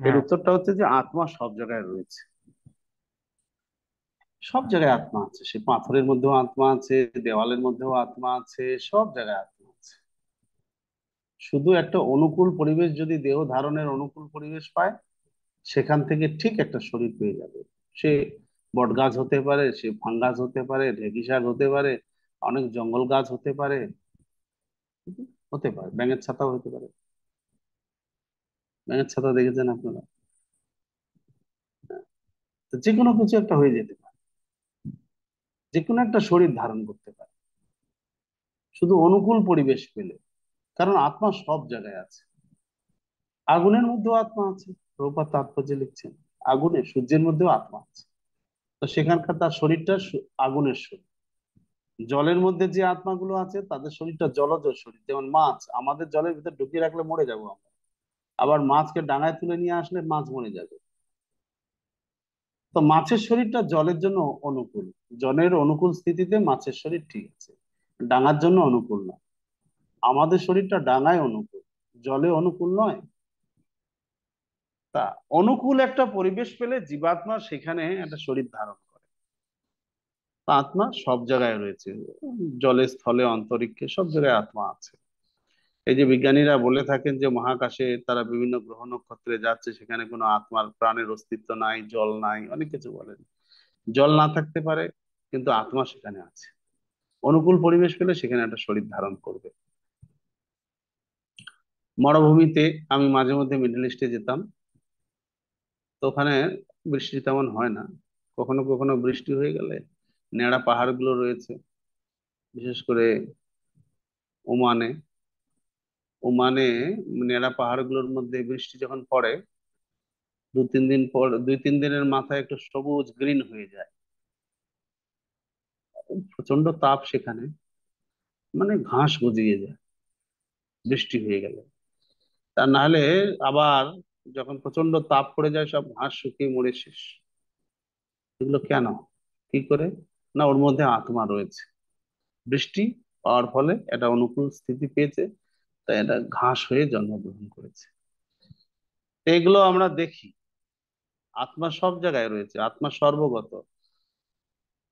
এর হ্যাঁ। উত্তরটা হচ্ছে যে আত্মা সব জায়গায় রয়েছে, সব জায়গায় আত্মা আছে। সে পাথরের মধ্যেও আত্মা আছে, দেওয়ালের মধ্যেও আত্মা আছে, সব জায়গায় আত্মা আছে। শুধু একটা অনুকূল পরিবেশ, যদি দেহ ধারণের অনুকূল পরিবেশ পায়, সেখান থেকে ঠিক একটা শরীর পেয়ে যাবে। সে বট গাছ হতে পারে, সে ফাঙ্গাস হতে পারে, ঢেঁকি শাক হতে পারে, অনেক জঙ্গল গাছ হতে পারে, হতে পারে ব্যাঙের ছাতাও হতে পারে। ব্যাঙের ছাতা দেখেছেন আপনারা? তো যে কোনো কিছু একটা হয়ে যেতে পারে, যে কোনো একটা শরীর ধারণ করতে পারে, শুধু অনুকূল পরিবেশ পেলে। কারণ আত্মা সব জায়গায় আছে। আগুনের মধ্যেও আত্মা আছে, প্রভুপাদ তাৎপর্য লিখছেন। আগুনে, সূর্যের মধ্যেও আত্মা আছে, তো সেখানকার তার শরীরটা আগুনের শরীর। জলের মধ্যে যে আত্মাগুলো আছে তাদের শরীরটা জলজ শরীর, যেমন মাছ, আমাদের জলের ভিতর ঢুকিয়ে রাখলে মরে যাবো আমরা, আবার মাছকে ডাঙায় তুলে নিয়ে আসলে মাছ মরে যাবে। তো মাছের শরীরটা জলের জন্য অনুকূল, জলের অনুকূল স্থিতিতে মাছের শরীর ঠিক আছে, ডাঙার জন্য অনুকূল না। আমাদের শরীরটা ডাঙায় অনুকূল, জলে অনুকূল নয়। তা অনুকূল একটা পরিবেশ পেলে জীবাত্মা সেখানে একটা শরীর ধারণ করে। তা আত্মা সব জায়গায় রয়েছে, জলে স্থলে অন্তরিক্ষে সব জায়গায় আত্মা আছে। এই যে বিজ্ঞানীরা বলে থাকেন যে মহাকাশে তারা বিভিন্ন গ্রহ নক্ষত্রে যাচ্ছে, সেখানে কোনো আত্মার প্রাণের অস্তিত্ব নাই, জল নাই, অনেক কিছু বলেন। জল না থাকতে পারে, কিন্তু আত্মা সেখানে আছে। অনুকূল পরিবেশ পেলে সেখানে একটা শরীর ধারণ করবে। মরুভূমিতে আমি মাঝে মধ্যে মিডল ইস্টে যেতাম, তো ওখানে বৃষ্টি তেমন হয় না, কখনো কখনো বৃষ্টি হয়ে গেলে ন্যাড়া পাহাড়গুলো রয়েছে, বিশেষ করে ওমানে। ওমানে নেড়া পাহাড়গুলোর মধ্যে বৃষ্টি যখন পড়ে, 2-3 দিন পর, 2-3 দিনের মাথায় একটু সবুজ গ্রিন হয়ে যায়। প্রচন্ড তাপ সেখানে, মানে ঘাস গজিয়ে যায় বৃষ্টি হয়ে গেলে। তা না হলে আবার যখন প্রচন্ড তাপ পড়ে যায় সব ঘাস শুকিয়ে মরে শেষ। এগুলো কেন, কি করে? না, ওর মধ্যে আত্মা রয়েছে। বৃষ্টি পাওয়ার ফলে এটা অনুকূল স্থিতি পেয়েছে, তাই এটা ঘাস হয়ে জন্মগ্রহণ করেছে। এগুলো আমরা দেখি। আত্মা সব জায়গায় রয়েছে, আত্মা সর্বগত।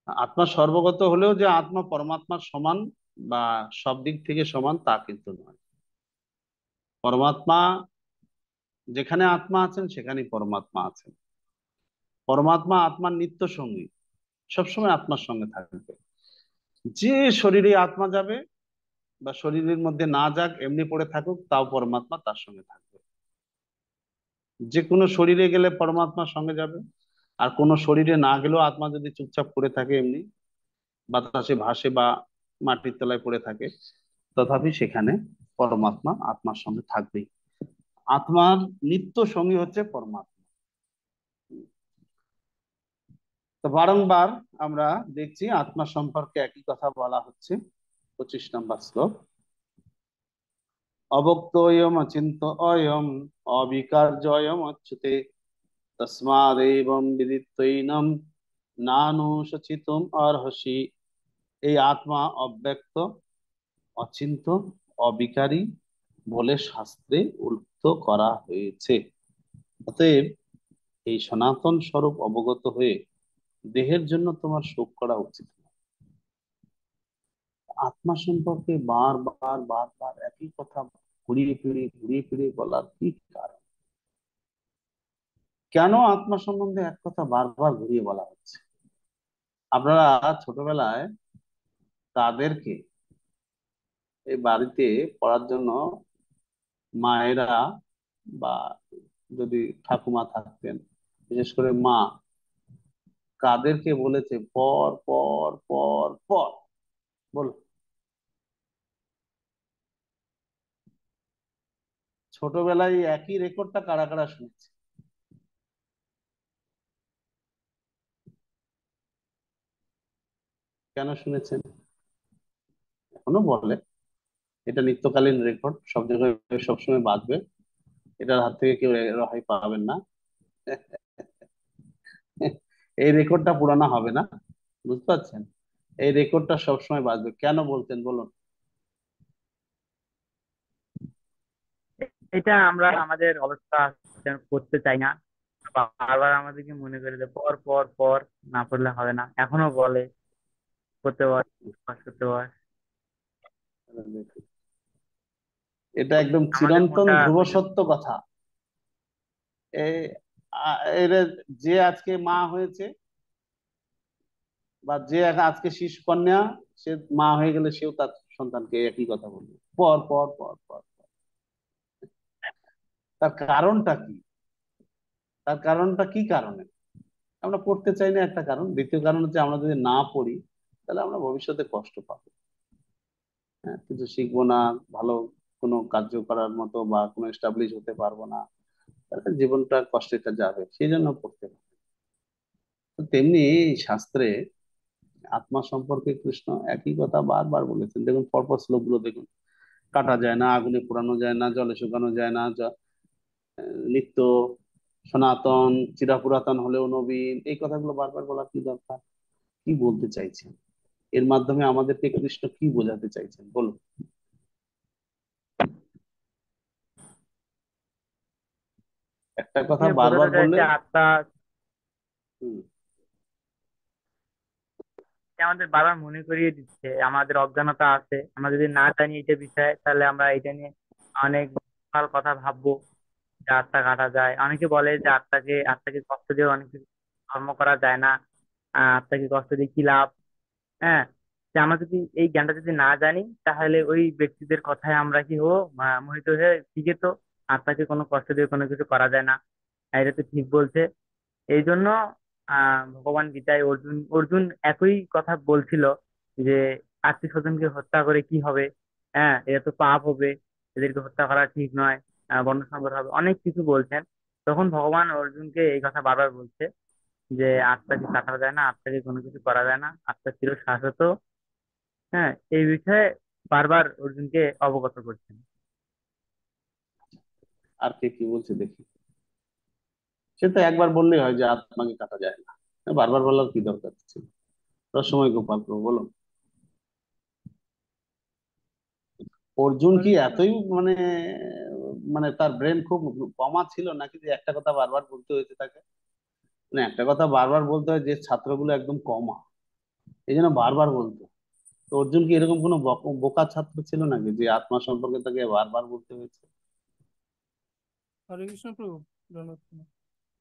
আত্মা সর্বগত হলেও যে আত্মা পরমাত্মার সমান বা সব দিক থেকে সমান তা কিন্তু নয়। পরমাত্মা, যেখানে আত্মা আছেন সেখানেই পরমাত্মা আছেন। পরমাত্মা আত্মার নিত্য সঙ্গী, সবসময় আত্মার সঙ্গে থাকবে। যে শরীরে আত্মা যাবে বা শরীরের মধ্যে না যাক, এমনি পড়ে থাকুক, তাও পরমাত্মা তার সঙ্গে থাকবে। যে কোনো শরীরে গেলে পরমাত্মার সঙ্গে যাবে, আর কোনো শরীরে না গেলেও আত্মা যদি চুপচাপ পড়ে থাকে, এমনি বাতাসে ভাসে বা মাটির তলায় পড়ে থাকে, তথাপি সেখানে পরমাত্মা আত্মার সঙ্গে থাকবেই। আত্মার নিত্য সঙ্গী হচ্ছে পরমাত্মা। তো বারংবার আমরা দেখছি আত্মা সম্পর্কে একই কথা বলা হচ্ছে। 25 নম্বর শ্লোক, অবক্তোয়ম অচিন্ত অয়ম অবিকার্যয়ম অচ্যুতে তস্মাদেবং বিদিত্বৈনম নানুশচিতুম অর্হসি। এই আত্মা অব্যক্ত, অচিন্ত, অবিকারী বলে শাস্ত্রে উল্লেখ করা হয়েছে। অতএব এই সনাতন স্বরূপ অবগত হয়ে দেহের জন্য তোমার শোক করা উচিত না। আত্মা সম্পর্কে বারবার বারবার একই কথা ঘুরিয়ে ফিরিয়ে বলার কি কারণ? কেন আত্মা সম্বন্ধে এক কথা বারবার ঘুরিয়ে বলা হচ্ছে? আপনারা ছোটবেলায় তাদেরকে এই বাড়িতে পড়ার জন্য মায়েরা বা যদি ঠাকুমা থাকতেন, বিশেষ করে মা, কাদেরকে বলেছে পর পর পর পর? বলো, ছোটবেলায় এই একই রেকর্ডটা কারা কারা শুনেছে? কেন শুনেছেন? এখনো বলে, এটা নিত্যকালীন রেকর্ড, সব জায়গায় সবসময় বাজবে, এটার হাত থেকে কেউ রেহাই পাবেন না। এই রেকর্ডটা পুরানো হবে না, বুঝতে পারছেন? এই রেকর্ডটা সবসময় বাজবে। কেন বলতেন বলুন? এটা আমরা আমাদের অবস্থা করতে চাই না, বারবার আমাদেরকে মনে করে দেয় পর পর পর, না পড়লে হবে না, এখনো বলে করতে পার, পাস করতে পার। এটা একদম আমাদের চিরন্তন মনটা ধ্রুব ওই জন্য সত্য কথা। এই এর যে আজকে মা হয়েছে বা যে আজকে শিশু কন্যা, সে মা হয়ে গেলে সেও তার সন্তানকে একই কথা বলবে, পর পর পর পর পর। তার কারণটা কি? তার কারণটা কি কারণে আমরা পড়তে চাই না? একটা কারণ। দ্বিতীয় কারণ হচ্ছে আমরা যদি না পড়ি তাহলে আমরা ভবিষ্যতে কষ্ট পাবো। হ্যাঁ, কিছু শিখবো না, ভালো কোনো কার্য করার মতো বা কোনো এস্টাবলিশ হতে পারবো না, তাহলে জীবনটা কষ্টে যাবে, সেই জন্য পড়তে হবে। তো তেমনি এই শাস্ত্রে আত্মা সম্পর্কে কৃষ্ণ একই কথা বারবার বলেছেন। দেখুন পরপর শ্লোকগুলো দেখুন, কাটা যায় না, আগুনে পোড়ানো যায় না, জলে শুকানো যায় না, নিত্য, সনাতন, চিরাপুরাতন হলেও নবীন, এই কথাগুলো বারবার বলার কি দরকার? কি বলতে চাইছেন? এর মাধ্যমে আমাদেরকে কৃষ্ণ কি বোঝাতে চাইছেন বলুন? একটা কথা এখানে বারবার বোঝাতে বললে, চাইছে আত্মা হুম, আমাদের বারবার মনে করিয়ে দিচ্ছে আমাদের অজ্ঞানতা আছে, আমরা যদি না জানি এটা বিষয়ে তাহলে আমরা এটা নিয়ে অনেক ভালো কথা ভাববো যে আত্মা কাটা যায়। অনেকে বলে যে আত্মাকে আত্মাকে কষ্ট দিয়ে অনেক কিছু কর্ম করা যায় না, আত্মাকে কষ্ট দিয়ে কি লাভ। হ্যাঁ, যে আমরা যদি এই জ্ঞানটা যদি না জানি তাহলে ওই ব্যক্তিদের কথায় আমরা কি হবো, মোহিত হয়ে ঠিকই তো, আত্মাকে কোনো কষ্ট দিয়ে কোনো কিছু করা যায় না, এটা তো ঠিক বলছে। এই জন্য ভগবান গীতায় অর্জুন অর্জুন একই কথা বলছিল যে আত্মীয় স্বজনকে হত্যা করে কি হবে? হ্যাঁ, এটা তো পাপ হবে, এদেরকে হত্যা করা ঠিক নয়, বর্ণ সংকট হবে, অনেক কিছু বলছেন। তখন ভগবান অর্জুনকে এই কথা বারবার বলছে যে আত্মাকে কাটা যায় না, আত্মাকে কোনো কিছু করা যায় না, আত্মা চির শাশ্বত। হ্যাঁ, এই বিষয়ে বারবার অর্জুনকে অবগত করছেন। আর কে কি বলছে দেখি। সে তো একবার বললেই হয় যে আত্মাকে কাটা যায় না, বারবার বলার কি দরকার ছিল? রসময় গোপাল প্রভু বলুন। অর্জুন হরে কি কৃষ্ণ। এতই মানে মানে তার ব্রেন খুব কমা ছিল নাকি যে একটা কথা বারবার বলতে হয়েছে তাকে? মানে একটা কথা বারবার বলতে হয় যে ছাত্রগুলো একদম কমা, এই জন্য বারবার বলতো। তো অর্জুন কি এরকম কোনো বোকা ছাত্র ছিল নাকি যে আত্মা সম্পর্কে তাকে বারবার বলতে হয়েছে? হরে কৃষ্ণ প্রভু, ধন্যবাদ প্রণাম।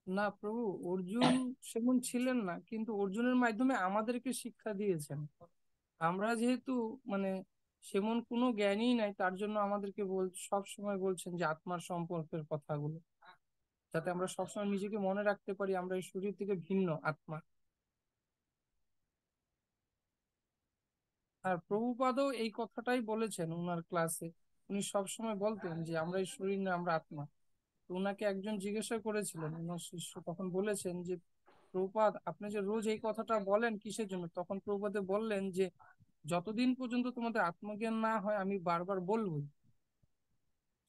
না প্রভু, অর্জুন সেমন ছিলেন না, কিন্তু অর্জুনের মাধ্যমে আমাদেরকে শিক্ষা দিয়েছেন। আমরা যেহেতু মানে সেমন কোনো জ্ঞানই নাই, তার জন্য আমাদেরকে সব সময় বলছেন যে আত্মার সম্পর্কের কথাগুলো, যাতে আমরা সবসময় নিজেকে মনে রাখতে পারি আমরা এই শরীর থেকে ভিন্ন আত্মা। আর প্রভুপাদও এই কথাটাই বলেছেন ওনার ক্লাসে। উনি সবসময় বলতেন যে আমরা এই শরীর না, আমরা আত্মা। তো ওনাকে একজন জিজ্ঞাসা করেছিলেন, ওনার শিষ্য তখন বলেছেন যে প্রভুপাদ, আপনি যে রোজ এই কথাটা বলেন কিসের জন্য? তখন প্রভুপাদে বললেন যে যতদিন পর্যন্ত তোমাদের আত্মজ্ঞান না হয় আমি বারবার বলবোই।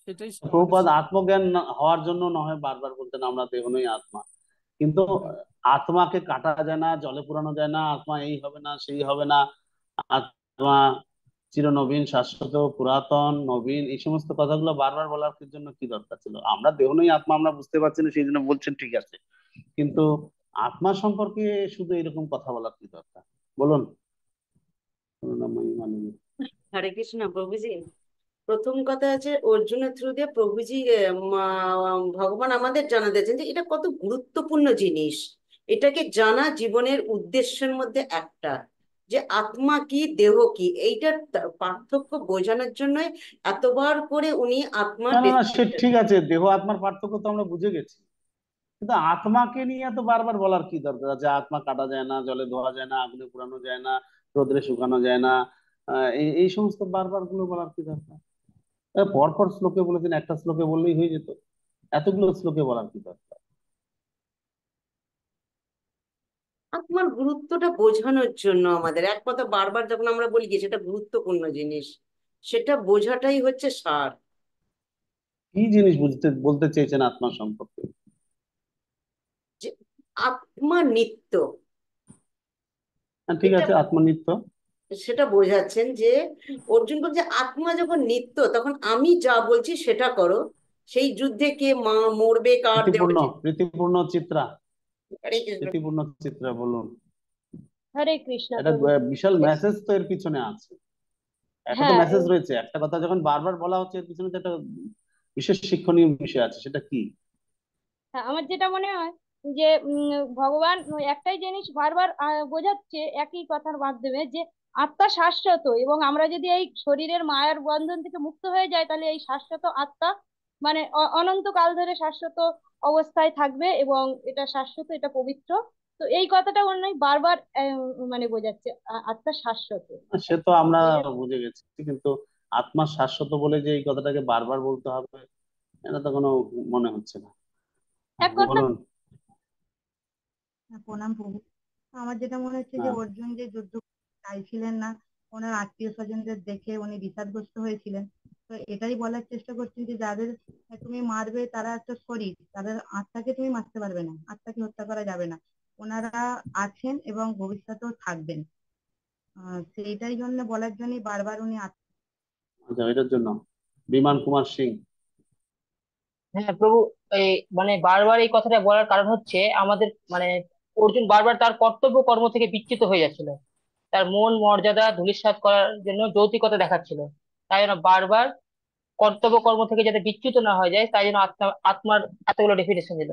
সেটাই আমাদের প্রভুপাদ আত্মজ্ঞান হওয়ার জন্য না হয় বারবার বলতেন আমরা দেহ নই আত্মা, কিন্তু আত্মাকে কাটা যায় না, জলে পুরানো যায় না, আত্মা এই হবে না সেই হবে না, আত্মা চিরনবীন শাশ্বত পুরাতন নবীন, এই সমস্ত কথাগুলো বারবার বলার জন্য কি দরকার ছিল? আমরা দেহ নই আত্মা আমরা বুঝতে পারছি না সেই জন্য বলছেন, ঠিক আছে, কিন্তু আত্মা সম্পর্কে শুধু এরকম কথা বলার কি দরকার? বলুন। করুণাময়ী মাননী। হরে কৃষ্ণ প্রভুজি। প্রথম কথা আছে অর্জুনের থ্রু দিয়ে প্রভুজি ভগবান আমাদের জানা দিয়েছেন যে এটা কত গুরুত্বপূর্ণ জিনিস। এটাকে জানা জীবনের উদ্দেশ্যের মধ্যে একটা, যে আত্মা কি দেহ কি, এইটার পার্থক্য বোঝানোর জন্যই এতবার করে উনি আত্মার না না না, সে ডেফিনেশন। ঠিক আছে, দেহ আত্মার পার্থক্য তো আমরা বুঝে গেছি, কিন্তু আত্মাকে নিয়ে তো বারবার বলার কি দরকার আছে? আত্মা কাটা যায় না, জলে ধোয়া যায় না, আগুনে পুরানো যায় না, রোদ্রে শুকানো যায় না, এই এই সমস্ত বারবার গুলো বলার কি দরকার? পরপর শ্লোকে বলেছেন, একটা শ্লোকে বললেই হয়ে যেত, এতগুলো শ্লোকে বলার কি দরকার? আত্মার গুরুত্বটা বোঝানোর জন্য আমাদের এক কথা বারবার যখন আমরা বলি কি সেটা গুরুত্বপূর্ণ জিনিস, সেটা বোঝাটাই হচ্ছে সার। কি জিনিস বুঝতে বলতে চেয়েছেন আত্মা সম্পর্কে? যে আত্মা নিত্য, হ্যাঁ ঠিক এটা আছে, আত্মনিত্য। সেটা বোঝাচ্ছেন যে অর্জুন বলছে আত্মা যখন নিত্য তখন আমি যা বলছি সেটা করো। সেই যুদ্ধে কে মরবে কার দেওয়া প্রীতিপূর্ণ, উচিত। প্রীতিপূর্ণ চিত্রা, হরে কৃষ্ণ। প্রীতিপূর্ণ চিত্রা বলুন। হরে কৃষ্ণ একটা প্রভু। বিশাল মেসেজ তো এর পিছনে আছে, একটা তো হ্যাঁ, মেসেজ রয়েছে, একটা কথা যখন বারবার বলা হচ্ছে এর পিছনে তো একটা বিশেষ শিক্ষণীয় বিষয় আছে, সেটা কি? হ্যাঁ, আমার যেটা মনে হয় যে ভগবান ওই একটাই জিনিস বারবার বোঝাচ্ছে একই কথার মাধ্যমে, যে আত্মা শাশ্বত, এবং আমরা যদি এই শরীরের মায়ার বন্ধন থেকে মুক্ত হয়ে যাই তাহলে এই শাশ্বত আত্মা মানে অনন্তকাল ধরে শাশ্বত অবস্থায় থাকবে, এবং এটা শাশ্বত, এটা পবিত্র। তো এই কথাটা অনেক বারবার মানে বোঝাচ্ছে আত্মা শাশ্বত। সে তো আমরা এই বুঝে গেছি, কিন্তু আত্মা শাশ্বত বলে যে এই কথাটাকে বারবার বলতে হবে, এটা তো কোনো মনে হচ্ছে না। এক কথা। বলুন। প্রণাম প্রভু। আমার যেটা মনে হচ্ছে যে হ্যাঁ, অর্জুন যে যুদ্ধ চাইছিলেন না, ওনার আত্মীয় স্বজনদের দেখে উনি বিষাদগ্রস্ত হয়েছিলেন। তো এটাই বলার চেষ্টা করছেন যে যাদের তুমি মারবে তারা একটা শরীর, তাদের আত্মাকে তুমি মারতে পারবে না, আত্মাকে হত্যা করা যাবে না। ওনারা আছেন এবং ভবিষ্যতেও থাকবেন। সেইটাই জন্য বলার জন্যই বারবার উনি আচ্ছা, এটার জন্য বিমান কুমার সিং। হ্যাঁ প্রভু, এই মানে বারবার এই কথাটা বলার কারণ হচ্ছে আমাদের মানে অর্জুন বারবার তার কর্তব্য কর্ম থেকে বিচ্যুত হয়ে যাচ্ছিল, তার মন মর্যাদা ধূলিসাৎ করার জন্য যৌতিকতা দেখাচ্ছিল। তাই জন্য বারবার কর্তব্য কর্ম থেকে যাতে বিচ্যুত না হয়ে যায়, তাই জন্য আত্মার এতগুলো ডেফিনেশন দিল।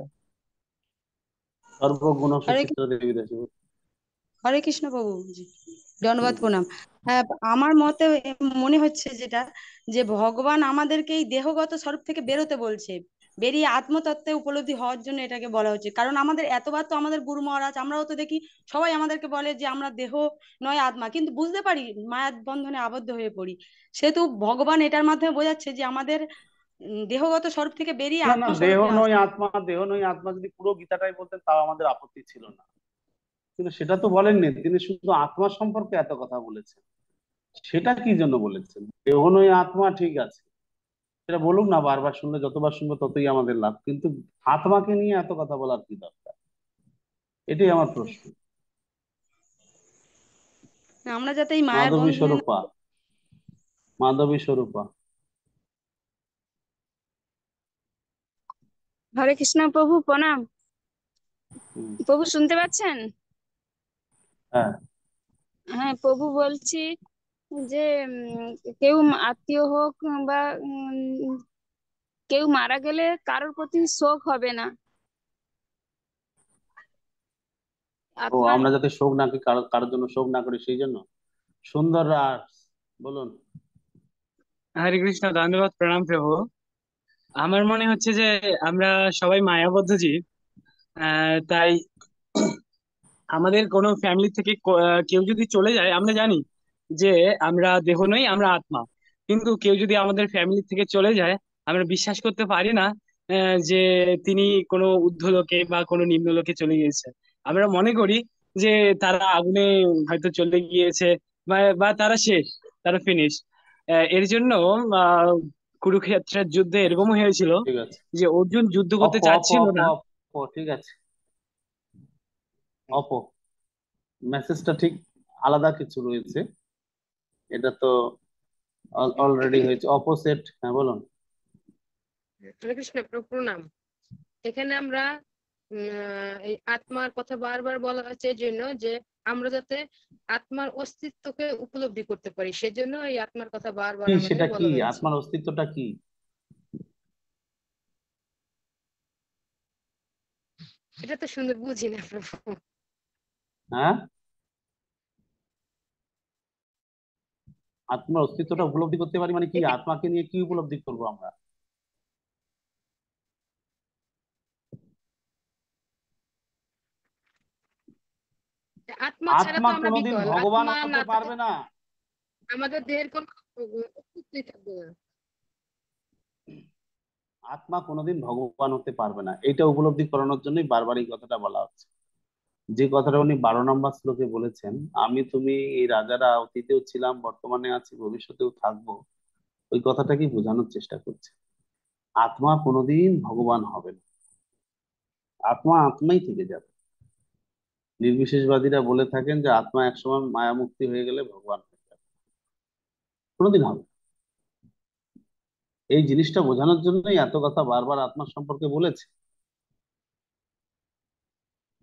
সর্বগুণ হরে সুচিত্রা দেবী দাসী। হরে কৃষ্ণ প্রভু জি, ধন্যবাদ প্রণাম। হ্যাঁ, আমার মতে মনে হচ্ছে যেটা, যে ভগবান আমাদেরকে এই দেহগত স্বরূপ থেকে বেরোতে বলছে, বেরিয়ে আত্মতত্ত্বে উপলব্ধি হওয়ার জন্য এটাকে বলা হচ্ছে। কারণ আমাদের এতবার তো আমাদের গুরু মহারাজ, আমরাও তো দেখি সবাই আমাদেরকে বলে যে আমরা দেহ নয় আত্মা, কিন্তু বুঝতে পারি মায়ার বন্ধনে আবদ্ধ হয়ে পড়ি। সেহেতু ভগবান এটার মাধ্যমে বোঝাচ্ছে যে আমাদের দেহগত স্বরূপ থেকে বেরিয়ে না না, দেহ আত্মস্বরূপে নয় আসতে। আত্মা, দেহ নয় আত্মা যদি পুরো গীতাটাই বলতেন তাও আমাদের আপত্তি ছিল না, কিন্তু সেটা তো বলেননি। তিনি শুধু আত্মা সম্পর্কে এত কথা বলেছেন। সেটা কি জন্য বলেছেন? দেহ নয় আত্মা, ঠিক আছে, সেটা বলুক না, বারবার শুনলে যতবার শুনবো ততই আমাদের লাভ, কিন্তু আত্মাকে নিয়ে এত কথা বলার কি দরকার? এটাই আমার প্রশ্ন। আমরা যাতে এই মায়ার মাধবী বন্ধনে স্বরূপা, মাধবী স্বরূপা। হরে কৃষ্ণ প্রভু, প্রণাম। হুম, প্রভু শুনতে পাচ্ছেন? হ্যাঁ। হ্যাঁ প্রভু, বলছি যে কেউ আত্মীয় হোক বা কেউ মারা গেলে কারোর প্রতি শোক হবে না। ও, আত্মার আমরা যাতে শোক না করি, কারোর জন্য শোক না করি সেই জন্য। সুন্দর রাস, বলুন। হরে কৃষ্ণ, ধন্যবাদ, প্রণাম প্রভু। আমার মনে হচ্ছে যে আমরা সবাই মায়াবদ্ধ জীব। তাই আমাদের কোনো ফ্যামিলি থেকে কেউ যদি চলে যায়, আমরা জানি যে আমরা দেহ নই, আমরা আত্মা। কিন্তু কেউ যদি আমাদের ফ্যামিলি থেকে চলে যায়, আমরা বিশ্বাস করতে পারি না যে তিনি কোনো ঊর্ধ্বলোকে বা কোনো নিম্নলোকে চলে গিয়েছে। আমরা মনে করি যে তারা আগুনে হয়তো চলে গিয়েছে, বা তারা শেষ, তারা ফিনিশ। এর জন্য আহ কুরুক্ষেত্রের যুদ্ধে এরকমও হয়েছিল ঠিক আছে, যে অর্জুন যুদ্ধ অপ করতে অপ চাচ্ছিল অপ না। অপ, ঠিক আছে, অপ, মেসেজটা ঠিক আলাদা কিছু রয়েছে। এটা তো অলরেডি হয়েছে, অপোজিট। হ্যাঁ বলুন। হরে কৃষ্ণ প্রভু, প্রণাম। এখানে আমরা এই আত্মার কথা বারবার বলা হচ্ছে এই জন্য যে আমরা যাতে আত্মার অস্তিত্বকে উপলব্ধি করতে পারি, সেজন্য এই আত্মার কথা বারবার কি আমাদের সেটা, কি বলা হয়েছে। আত্মার অস্তিত্বটা কি? এটা তো সুন্দর বুঝি না প্রভু। হ্যাঁ, আত্মার অস্তিত্বটা উপলব্ধি করতে পারি মানে কি? আত্মাকে নিয়ে কি উপলব্ধি করবো আমরা? আত্মা ছাড়া আত্মা তো আমরা কোনোদিন বিকল, ভগবান আত্মা হতে না পারবে থাকলে না। আমাদের দেহের কোনো অস্তিত্বই থাকবে না। আত্মা কোনোদিন ভগবান হতে পারবে না, এটা উপলব্ধি করানোর জন্যই বারবার এই কথাটা বলা হচ্ছে। যে কথাটা উনি 12 নম্বর শ্লোকে বলেছেন, আমি তুমি এই রাজারা অতীতেও ছিলাম, বর্তমানে আছি, ভবিষ্যতেও থাকবো, ওই কথাটা কি বোঝানোর চেষ্টা করছে। আত্মা কোনোদিন ভগবান হবে না, আত্মা আত্মাই থেকে যাবে। নির্বিশেষবাদীরা বলে থাকেন যে আত্মা একসময় মায়া মুক্তি হয়ে গেলে ভগবান হয়ে যাবে, কোনোদিন হবে না। এই জিনিসটা বোঝানোর জন্যই এত কথা বারবার আত্মা সম্পর্কে বলেছে।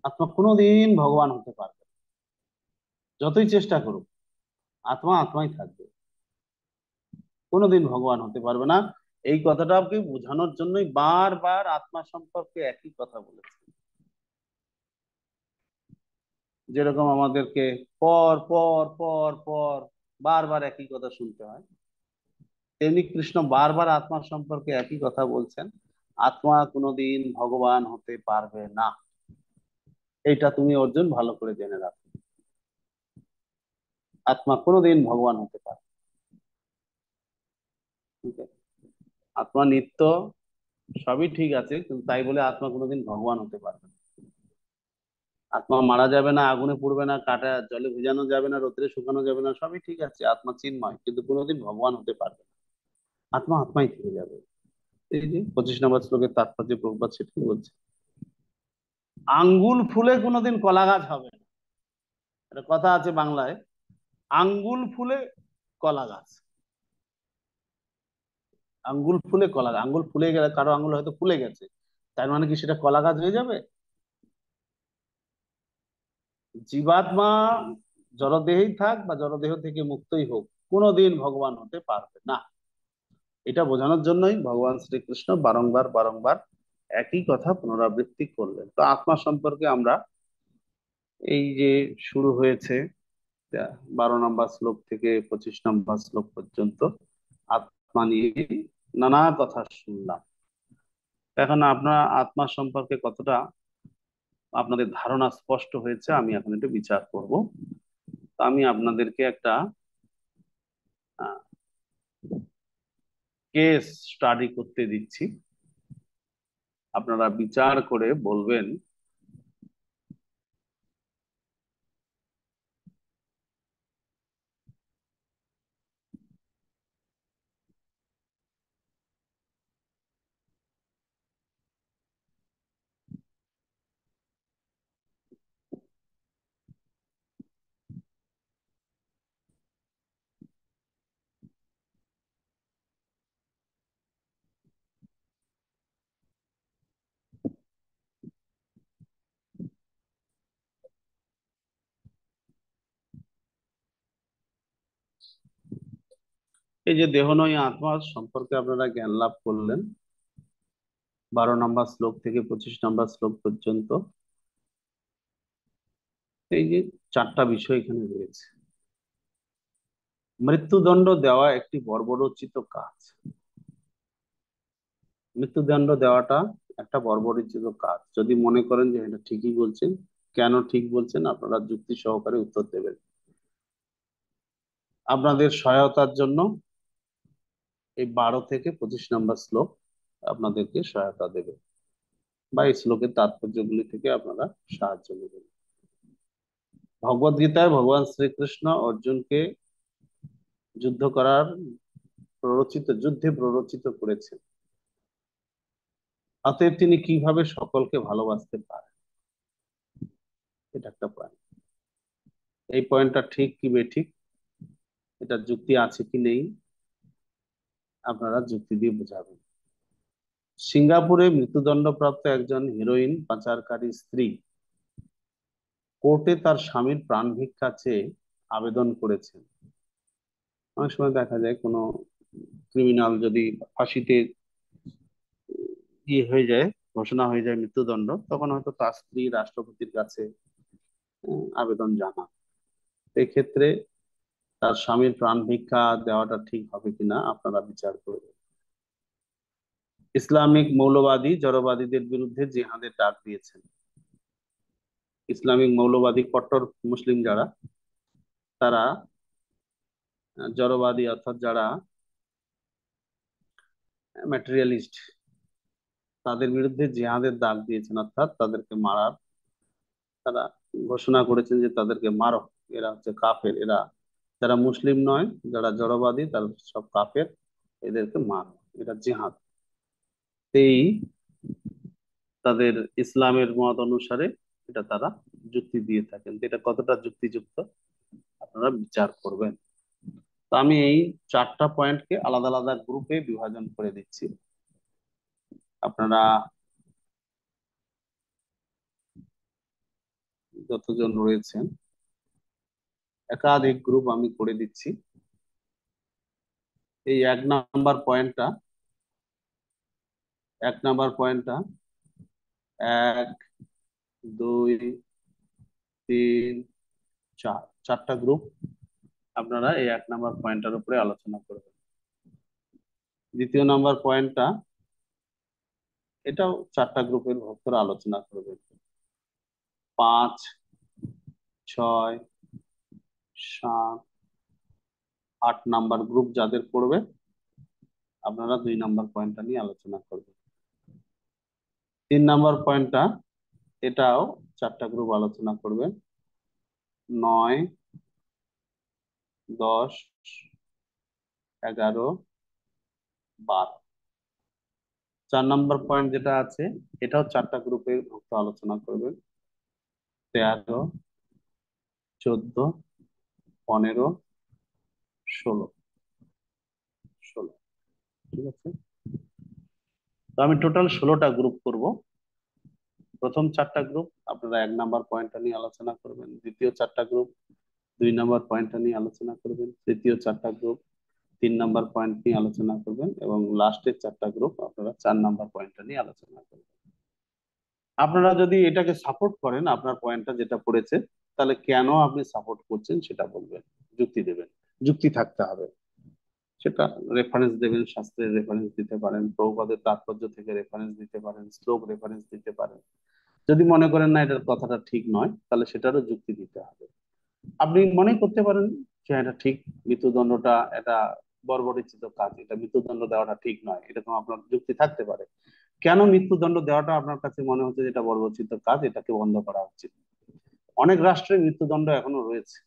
আত্মা কোনোদিন ভগবান হতে পারবে না, যতই চেষ্টা করুক, আত্মা আত্মাই থাকবে, কোনোদিন ভগবান হতে পারবে না। এই কথাটাকে বোঝানোর জন্যই বারবার আত্মা সম্পর্কে একই কথা বলেছে। যেরকম আমাদেরকে পর পর পর পর বারবার একই কথা শুনতে হয়, তেমনি কৃষ্ণ বারবার আত্মা সম্পর্কে একই কথা বলছেন, আত্মা কোনোদিন ভগবান হতে পারবে না। এইটা তুমি অর্জুন ভালো করে জেনে রাখো, আত্মা কোনোদিন ভগবান হতে পারবে না। ঠিক আছে? আত্মা নিত্য, সবই ঠিক আছে, কিন্তু তাই বলে আত্মা কোনোদিন ভগবান হতে পারবে না। আত্মা মারা যাবে না, আগুনে পুড়বে না, কাটা জলে ভিজানো যাবে না, রোদ্রে শুকানো যাবে না, সবই ঠিক আছে, আত্মা চিন্ময়, কিন্তু কোনোদিন ভগবান হতে পারবে না। আত্মা আত্মাই থেকে যাবে। এই যে 25 নম্বর শ্লোকের তাৎপর্য প্রভুপাদ সেটাই বলছে। আঙ্গুল ফুলে কোনোদিন কলা গাছ হবে না, একটা কথা আছে বাংলায়, আঙ্গুল ফুলে কলা গাছ। আঙ্গুল ফুলে কলা গাছ, আঙ্গুল ফুলে গেলে, কারো আঙ্গুল হয়তো ফুলে গেছে, তার মানে কি সেটা কলা গাছ হয়ে যাবে? জীবাত্মা জড়দেহেই থাক বা জড়দেহ থেকে মুক্তই হোক, কোনোদিন ভগবান হতে পারবে না। এটা বোঝানোর জন্যই ভগবান শ্রীকৃষ্ণ বারংবার বারংবার একই কথা পুনরাবৃত্তি করলেন। তো আত্মা সম্পর্কে আমরা এই যে শুরু হয়েছে 12 নম্বর শ্লোক থেকে 25 নম্বর শ্লোক পর্যন্ত আত্মা নিয়ে নানা কথা শুনলাম। এখন আপনার আত্মা সম্পর্কে কতটা আপনাদের ধারণা স্পষ্ট হয়েছে আমি এখন একটু বিচার করব। তো আমি আপনাদেরকে একটা কেস স্টাডি করতে দিচ্ছি, আপনারা বিচার করে বলবেন এই যে দেহ নয় আত্মা সম্পর্কে আপনারা জ্ঞান লাভ করলেন 12 নম্বর শ্লোক থেকে 25 নম্বর শ্লোক পর্যন্ত। এই যে 4টা বিষয় এখানে রয়েছে। মৃত্যুদণ্ড দেওয়া একটি বর্বরোচিত কাজ। মৃত্যুদণ্ড দেওয়াটা একটা বর্বরোচিত কাজ। যদি মনে করেন যে এটা ঠিকই বলছেন, কেন ঠিক বলছেন আপনারা যুক্তি সহকারে উত্তর দেবেন। আপনাদের সহায়তার জন্য এই 12 থেকে 25 নম্বর শ্লোক আপনাদেরকে সহায়তা দেবে, বা এই শ্লোকের তাৎপর্যগুলি থেকে আপনারা সাহায্য নেবেন। ভগবদ গীতায় ভগবান শ্রীকৃষ্ণ অর্জুনকে যুদ্ধে প্ররোচিত করেছেন। অতএব তিনি কিভাবে সকলকে ভালোবাসতে পারেন, এটা একটা পয়েন্ট। এই পয়েন্টটা ঠিক কি বেঠিক, এটা যুক্তি আছে কি নেই, আপনারা যুক্তি দিয়ে বোঝাবেন। সিঙ্গাপুরে মৃত্যুদণ্ডপ্রাপ্ত একজন হিরোইন পাচারকারী স্ত্রী কোর্টে তার স্বামীর প্রাণ ভিক্ষা চেয়ে আবেদন করেছেন। অনেক সময় দেখা যায় কোনো ক্রিমিনাল যদি ফাঁসিতে হয়ে যায়, ঘোষণা হয়ে যায় মৃত্যুদণ্ড, তখন হয়তো তার স্ত্রী রাষ্ট্রপতির কাছে আবেদন জানান। এই ক্ষেত্রে তার স্বামীর প্রাণ ভিক্ষা দেওয়াটা ঠিক হবে কিনা আপনারা বিচার করবেন। ইসলামিক মৌলবাদী জড়বাদীদের বিরুদ্ধে জিহাদের ডাক দিয়েছেন। ইসলামিক মৌলবাদী কট্টর মুসলিম যারা, তারা জড়বাদী অর্থাৎ যারা ম্যাটেরিয়ালিস্ট, তাদের বিরুদ্ধে জিহাদের ডাক দিয়েছেন, অর্থাৎ তাদেরকে মারার তারা ঘোষণা করেছেন যে তাদেরকে মারো, এরা হচ্ছে কাফের, এরা যারা মুসলিম নয়, যারা জড়বাদী তারা সব কাফের, এদেরকে মারো, এটা জিহাদ। এই তাদের ইসলামের মত অনুসারে এটা তারা যুক্তি দিয়ে থাকেন। এটা কতটা যুক্তিযুক্ত আপনারা বিচার করবেন। তো আমি এই 4টা পয়েন্টকে আলাদা আলাদা গ্রুপে বিভাজন করে দিচ্ছি। আপনারা যতজন রয়েছেন একাধিক গ্রুপ আমি করে দিচ্ছি। এই 1 নাম্বার পয়েন্টটা 1 2 3 4 4টা গ্রুপ আপনারা এই 1 নাম্বার পয়েন্টের উপরে আলোচনা করবেন। 2য় নাম্বার পয়েন্টটা এটাও 4টা গ্রুপের ভাগ করে আলোচনা করবেন। 5 6 7 8 নাম্বার গ্রুপ যাদের পড়বে আপনারা 2 নাম্বার পয়েন্টটা নিয়ে আলোচনা করবেন। 3 নাম্বার পয়েন্টটা এটাও 4টা গ্রুপ আলোচনা করবেন। 9 10 11 12 4 নাম্বার পয়েন্ট যেটা আছে এটাও 4টা গ্রুপে ভুক্ত আলোচনা করবেন। 13 14 15 16 ঠিক আছে। তো আমি টোটাল 16টা গ্রুপ করব। প্রথম 4টা গ্রুপ আপনারা 1 নাম্বার পয়েন্টটা নিয়ে আলোচনা করবেন। দ্বিতীয় 4টা গ্রুপ 2 নাম্বার পয়েন্টটা নিয়ে আলোচনা করবেন। তৃতীয় 4টা গ্রুপ 3 নাম্বার পয়েন্ট নিয়ে আলোচনা করবেন এবং লাস্টের 4টা গ্রুপ আপনারা 4 নাম্বার পয়েন্টটা নিয়ে আলোচনা করবেন। আপনারা যদি এটাকে সাপোর্ট করেন, আপনার পয়েন্টটা যেটা পড়েছে, তাহলে কেন আপনি সাপোর্ট করছেন সেটা বলবেন, যুক্তি দেবেন, যুক্তি থাকতে হবে। সেটা রেফারেন্স দেবেন, শাস্ত্রের রেফারেন্স দিতে পারেন, প্রভুপাদের তাৎপর্য থেকে রেফারেন্স দিতে পারেন, শ্লোক রেফারেন্স দিতে পারেন। যদি মনে করেন না এটার কথাটা ঠিক নয়, তাহলে সেটারও যুক্তি দিতে হবে। আপনি মনে করতে পারেন যে এটা ঠিক, মৃত্যুদণ্ডটা এটা বর্বরোচিত কাজ, এটা মৃত্যুদণ্ড দেওয়াটা ঠিক নয়, এরকম আপনার যুক্তি থাকতে পারে। কেন মৃত্যুদণ্ড দেওয়াটা আপনার কাছে মনে হচ্ছে যে এটা বর্বরোচিত কাজ, এটাকে বন্ধ করা উচিত? অনেক রাষ্ট্রে মৃত্যুদণ্ড এখনো রয়েছে।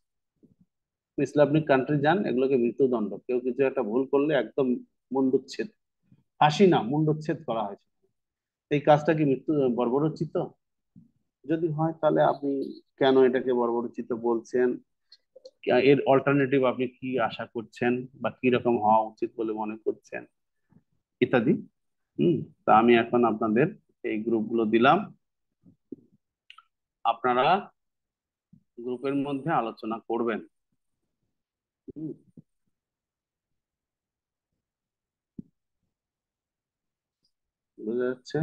ইসলামিক কান্ট্রি যান, এগুলোকে মৃত্যুদণ্ড, কেউ কিছু একটা ভুল করলে একদম মুন্ডুচ্ছেদ, ফাঁসি না মুন্ডুচ্ছেদ করা হয়েছে। এই কাজটা কি মৃত্যু বর্বরোচিত? যদি হয় তাহলে আপনি কেন এটাকে বর্বরোচিত বলছেন, এর অল্টারনেটিভ আপনি কি আশা করছেন, বা কি রকম হওয়া উচিত বলে মনে করছেন, ইত্যাদি। তা আমি এখন আপনাদের এই গ্রুপগুলো দিলাম, আপনারা গ্রুপের মধ্যে আলোচনা করবেন। হুম, বোঝা যাচ্ছে?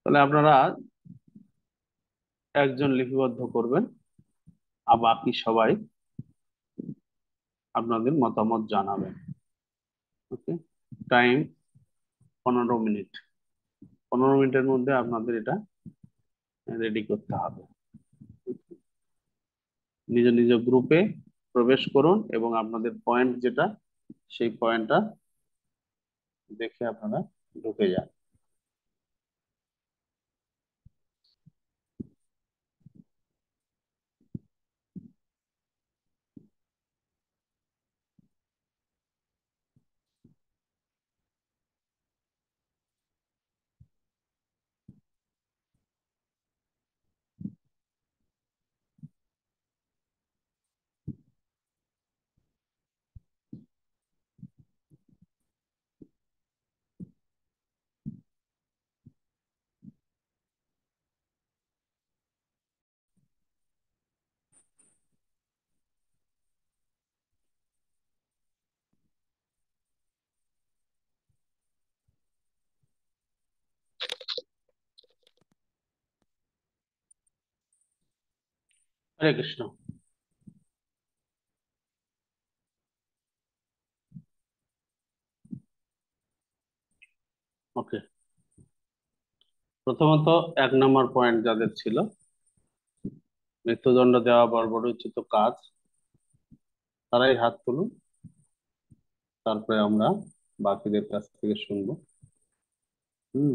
তাহলে আপনারা একজন লিপিবদ্ধ করবেন, আর বাকি সবাই আপনাদের মতামত জানাবেন। ওকে, টাইম 15 মিনিট। 15 মিনিটের মধ্যে আপনাদের এটা রেডি করতে হবে। নিজ নিজ গ্রুপে প্রবেশ করুন এবং আপনাদের পয়েন্ট যেটা, সেই পয়েন্টটা দেখে আপনারা ঢুকে যান। হরে কৃষ্ণ। ওকে, প্রথমত 1 নম্বর পয়েন্ট যাদের ছিল, মৃত্যুদণ্ড দেওয়া বর্বরোচিত কাজ, তারাই হাত তুলুন। তারপরে আমরা বাকিদের কাছ থেকে শুনবো। হুম,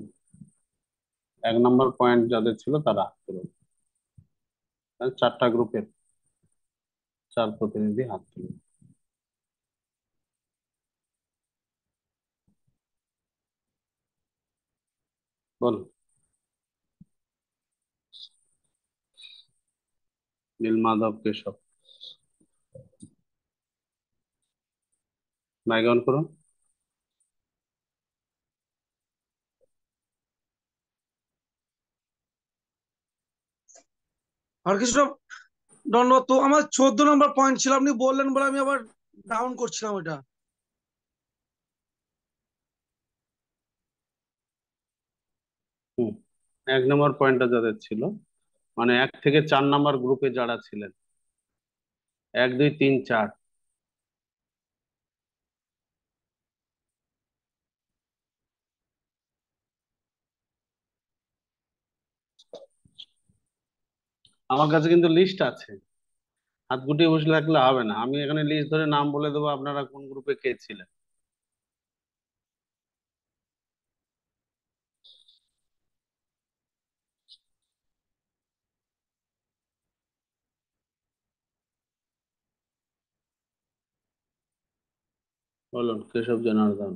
1 নম্বর পয়েন্ট যাদের ছিল তারা হাত তুলুন। তাহলে 4টা গ্রুপের 4 প্রতিনিধি হাত তুলুন। বলুন। নীলমাধব, কেশব, মাইক অন করুন। হরেকৃষ্ণ ধন্যবাদ। তো আমার 14 নম্বর পয়েন্ট ছিল, আপনি বললেন বলে আমি আবার ডাউন করছিলাম ওটা। হুম, 1 নম্বর পয়েন্টটা যাদের ছিল, মানে 1 থেকে 4 নম্বর গ্রুপে যারা ছিলেন, 1, 2, 3, 4, আমার কাছে কিন্তু লিস্ট আছে, হাত গুটিয়ে বসে থাকলে হবে না। আমি এখানে লিস্ট ধরে নাম বলে দেবো, আপনারা কোন গ্রুপে কে ছিলেন। বলুন কেশব জনার্দন।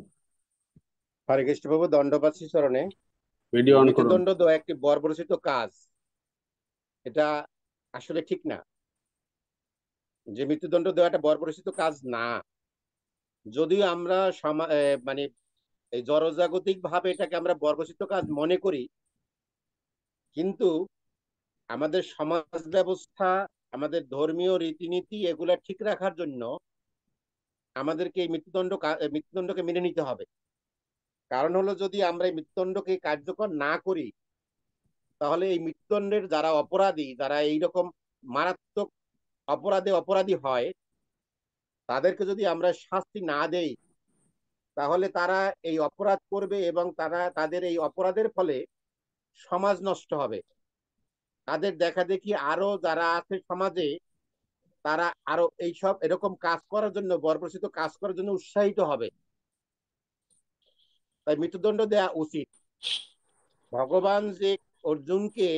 হরে কৃষ্ণ প্রভু, দণ্ডবাদ শ্রী চরণে। ভিডিও অন করুন। মৃত্যুদণ্ড দেওয়া একটি বর্বরচিত কাজ, এটা আসলে ঠিক না। যে মৃত্যুদণ্ড দেওয়া একটা বর্বরচিত কাজ না, যদিও আমরা মানে এই জড়জাগতিক ভাবে এটাকে আমরা বর্বরচিত কাজ মনে করি, কিন্তু আমাদের সমাজ ব্যবস্থা, আমাদের ধর্মীয় রীতিনীতি এগুলা ঠিক রাখার জন্য আমাদেরকে এই মৃত্যুদণ্ডকে মেনে নিতে হবে। কারণ হলো, যদি আমরা এই মৃত্যুদণ্ডকে কার্যকর না করি, তাহলে এই মৃত্যুদণ্ডের যারা অপরাধী, যারা এইরকম মারাত্মক অপরাধী হয়, তাদেরকে যদি আমরা শাস্তি না দেই, তাহলে তারা এই অপরাধ করবে এবং তাদের এই অপরাধের ফলে সমাজ নষ্ট হবে। তাদের দেখা দেখি আরো যারা আছে সমাজে, তারা আরো এইসব এরকম কাজ করার জন্য, বর্বরচিত কাজ করার জন্য উৎসাহিত হবে। তাই মৃত্যুদণ্ড দেওয়া উচিত। ভগবান যে অর্জুনকে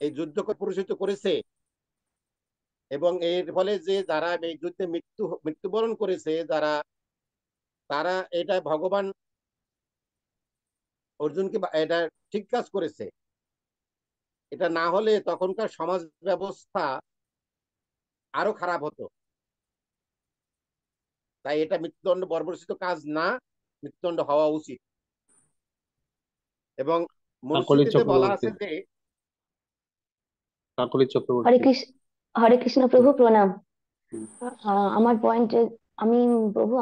এই যুদ্ধকে পুরস্কৃত করেছে, এবং এর ফলে যে যারা এই যুদ্ধে মৃত্যুবরণ করেছে, তারা এটা ভগবান অর্জুনকে এটা ঠিক কাজ করেছে। এটা না হলে তখনকার সমাজ ব্যবস্থা আরো খারাপ হতো। তাই এটা মৃত্যুদণ্ড বর্বরচিত কাজ না, মৃত্যুদণ্ড হওয়া উচিত। এবং কাকলি মনুস্মৃতিতে বলা চক্রবর্তী। আছে যে কাকলি হরে চক্রবর্তী। কৃষ্ণ, হরে কৃষ্ণ প্রভু প্রণাম। আমার পয়েন্টে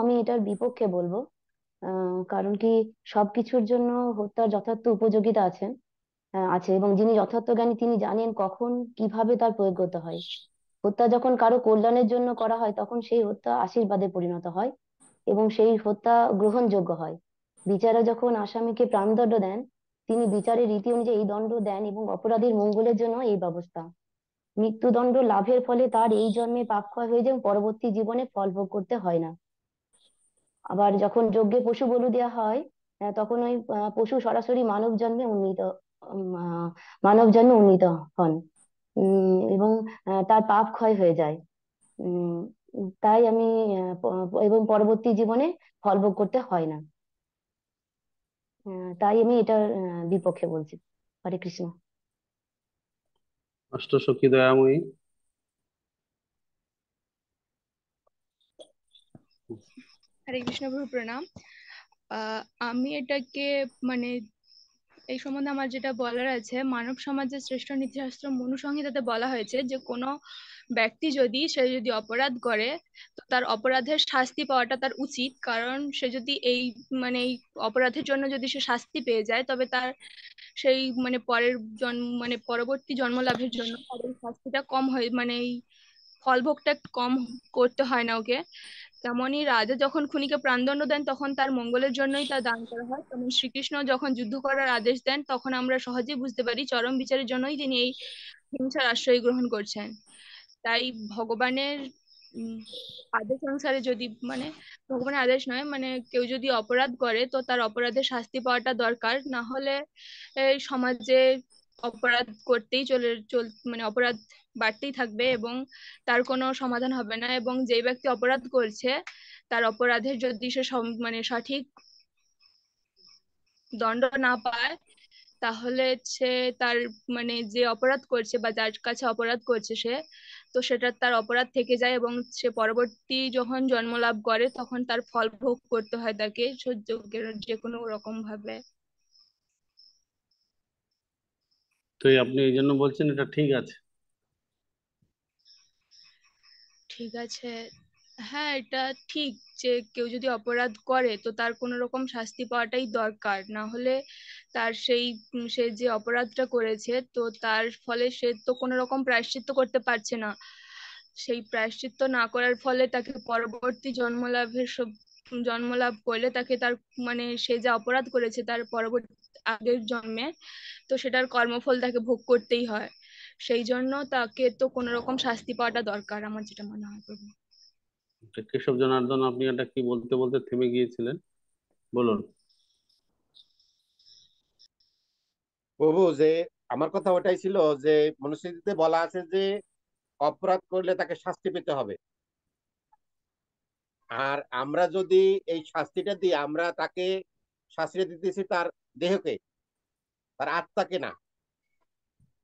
আমি এটার বিপক্ষে বলবো। কারণ কি, সবকিছুর জন্য হত্যার যথার্থ উপযোগিতা আছে এবং যিনি যথার্থ জ্ঞানী তিনি জানেন কখন কিভাবে তার প্রয়োগ করতে হয়। হত্যা যখন কারো কল্যাণের জন্য করা হয় তখন সেই হত্যা আশীর্বাদে পরিণত হয় এবং সেই হত্যা গ্রহণযোগ্য হয়। বিচারক যখন আসামিকে প্রাণদণ্ড দেন, তিনি বিচারের রীতি অনুযায়ী এই দণ্ড দেন এবং অপরাধীর মঙ্গলের জন্য এই ব্যবস্থা। মৃত্যুদণ্ড লাভের ফলে তার এই জন্মে পাপ ক্ষয় হয়ে যায় এবং পরবর্তী জীবনে ফল ভোগ করতে হয় না। আবার যখন যজ্ঞে পশু বলি দেওয়া হয়, তখন ওই পশু সরাসরি মানব জন্মে উন্নীত হন এবং তার পাপ ক্ষয় হয়ে যায়। তাই আমি এবং পরবর্তী জীবনে ফল ভোগ করতে হয় না। তাই আমি এটার বিপক্ষে বলছি। হরে কৃষ্ণ। অষ্টসখী দয়াময়ী। হরে কৃষ্ণ প্রভু প্রণাম। আমি এটাকে মানে এই সম্বন্ধে আমার যেটা বলার আছে, মানব সমাজের শ্রেষ্ঠ নীতিশাস্ত্র মনু সংহিতাতে বলা হয়েছে যে কোনো ব্যক্তি সে যদি অপরাধ করে তো তার অপরাধের শাস্তি পাওয়াটা তার উচিত। কারণ সে যদি এই অপরাধের জন্য যদি সে শাস্তি পেয়ে যায়, তবে তার সেই পরবর্তী জন্ম লাভের জন্য তার এই শাস্তিটা কম হয়, এই ফলভোগটা কম করতে হয় না ওকে। তেমনই রাজা যখন খুনিকে প্রাণদণ্ড দেন তখন তার মঙ্গলের জন্যই তা দান করা হয়। তেমন শ্রীকৃষ্ণ যখন যুদ্ধ করার আদেশ দেন তখন আমরা সহজেই বুঝতে পারি চরম বিচারের জন্যই তিনি এই হিংসার আশ্রয় গ্রহণ করছেন। তাই ভগবানের আদেশ অনুসারে যদি ভগবানের আদেশ নয়, কেউ যদি অপরাধ করে তো তার অপরাধের শাস্তি পাওয়াটা দরকার। না হলে এই সমাজে অপরাধ করতেই অপরাধ বাড়তেই থাকবে এবং তার কোনো সমাধান হবে না। এবং যে ব্যক্তি অপরাধ করছে তার অপরাধের যদি সে সঠিক দণ্ড না পায়, তাহলে সে তার যে অপরাধ করছে বা যার কাছে অপরাধ করছে সে, তো সেটা তার অপরাধ থেকে যায় এবং সে পরবর্তী যখন জন্ম লাভ করে তখন তার ফল ভোগ করতে হয় তাকে যে কোনো রকম ভাবে। তো আপনি এই জন্য বলছেন এটা ঠিক আছে? ঠিক আছে, হ্যাঁ এটা ঠিক যে কেউ যদি অপরাধ করে তো তার কোনো রকম শাস্তি পাওয়াটাই দরকার। না হলে তার সে যে অপরাধটা করেছে তো তার ফলে সে তো কোনো রকম প্রায়শ্চিত্ত করতে পারছে না। সেই প্রায়শ্চিত্ত না করার ফলে তাকে পরবর্তী জন্ম লাভ করলে তাকে তার সে যা অপরাধ করেছে তার পরবর্তী আগের জন্মে তো সেটার কর্মফল তাকে ভোগ করতেই হয়। সেই জন্য তাকে তো কোনো রকম শাস্তি পাওয়াটা দরকার, আমার যেটা মনে হয় প্রভু। কেশব জনার্দন, আপনি এটা কি বলতে বলতে থেমে গিয়েছিলেন, বলুন। প্রভু, যে আমার কথা ওটাই ছিল যে মনুস্মৃতিতে বলা আছে যে অপরাধ করলে তাকে শাস্তি পেতে হবে। আর আমরা যদি এই শাস্তিটা দিই, আমরা তাকে শাস্তি দিতেছি তার দেহকে, তার আত্মাকে না।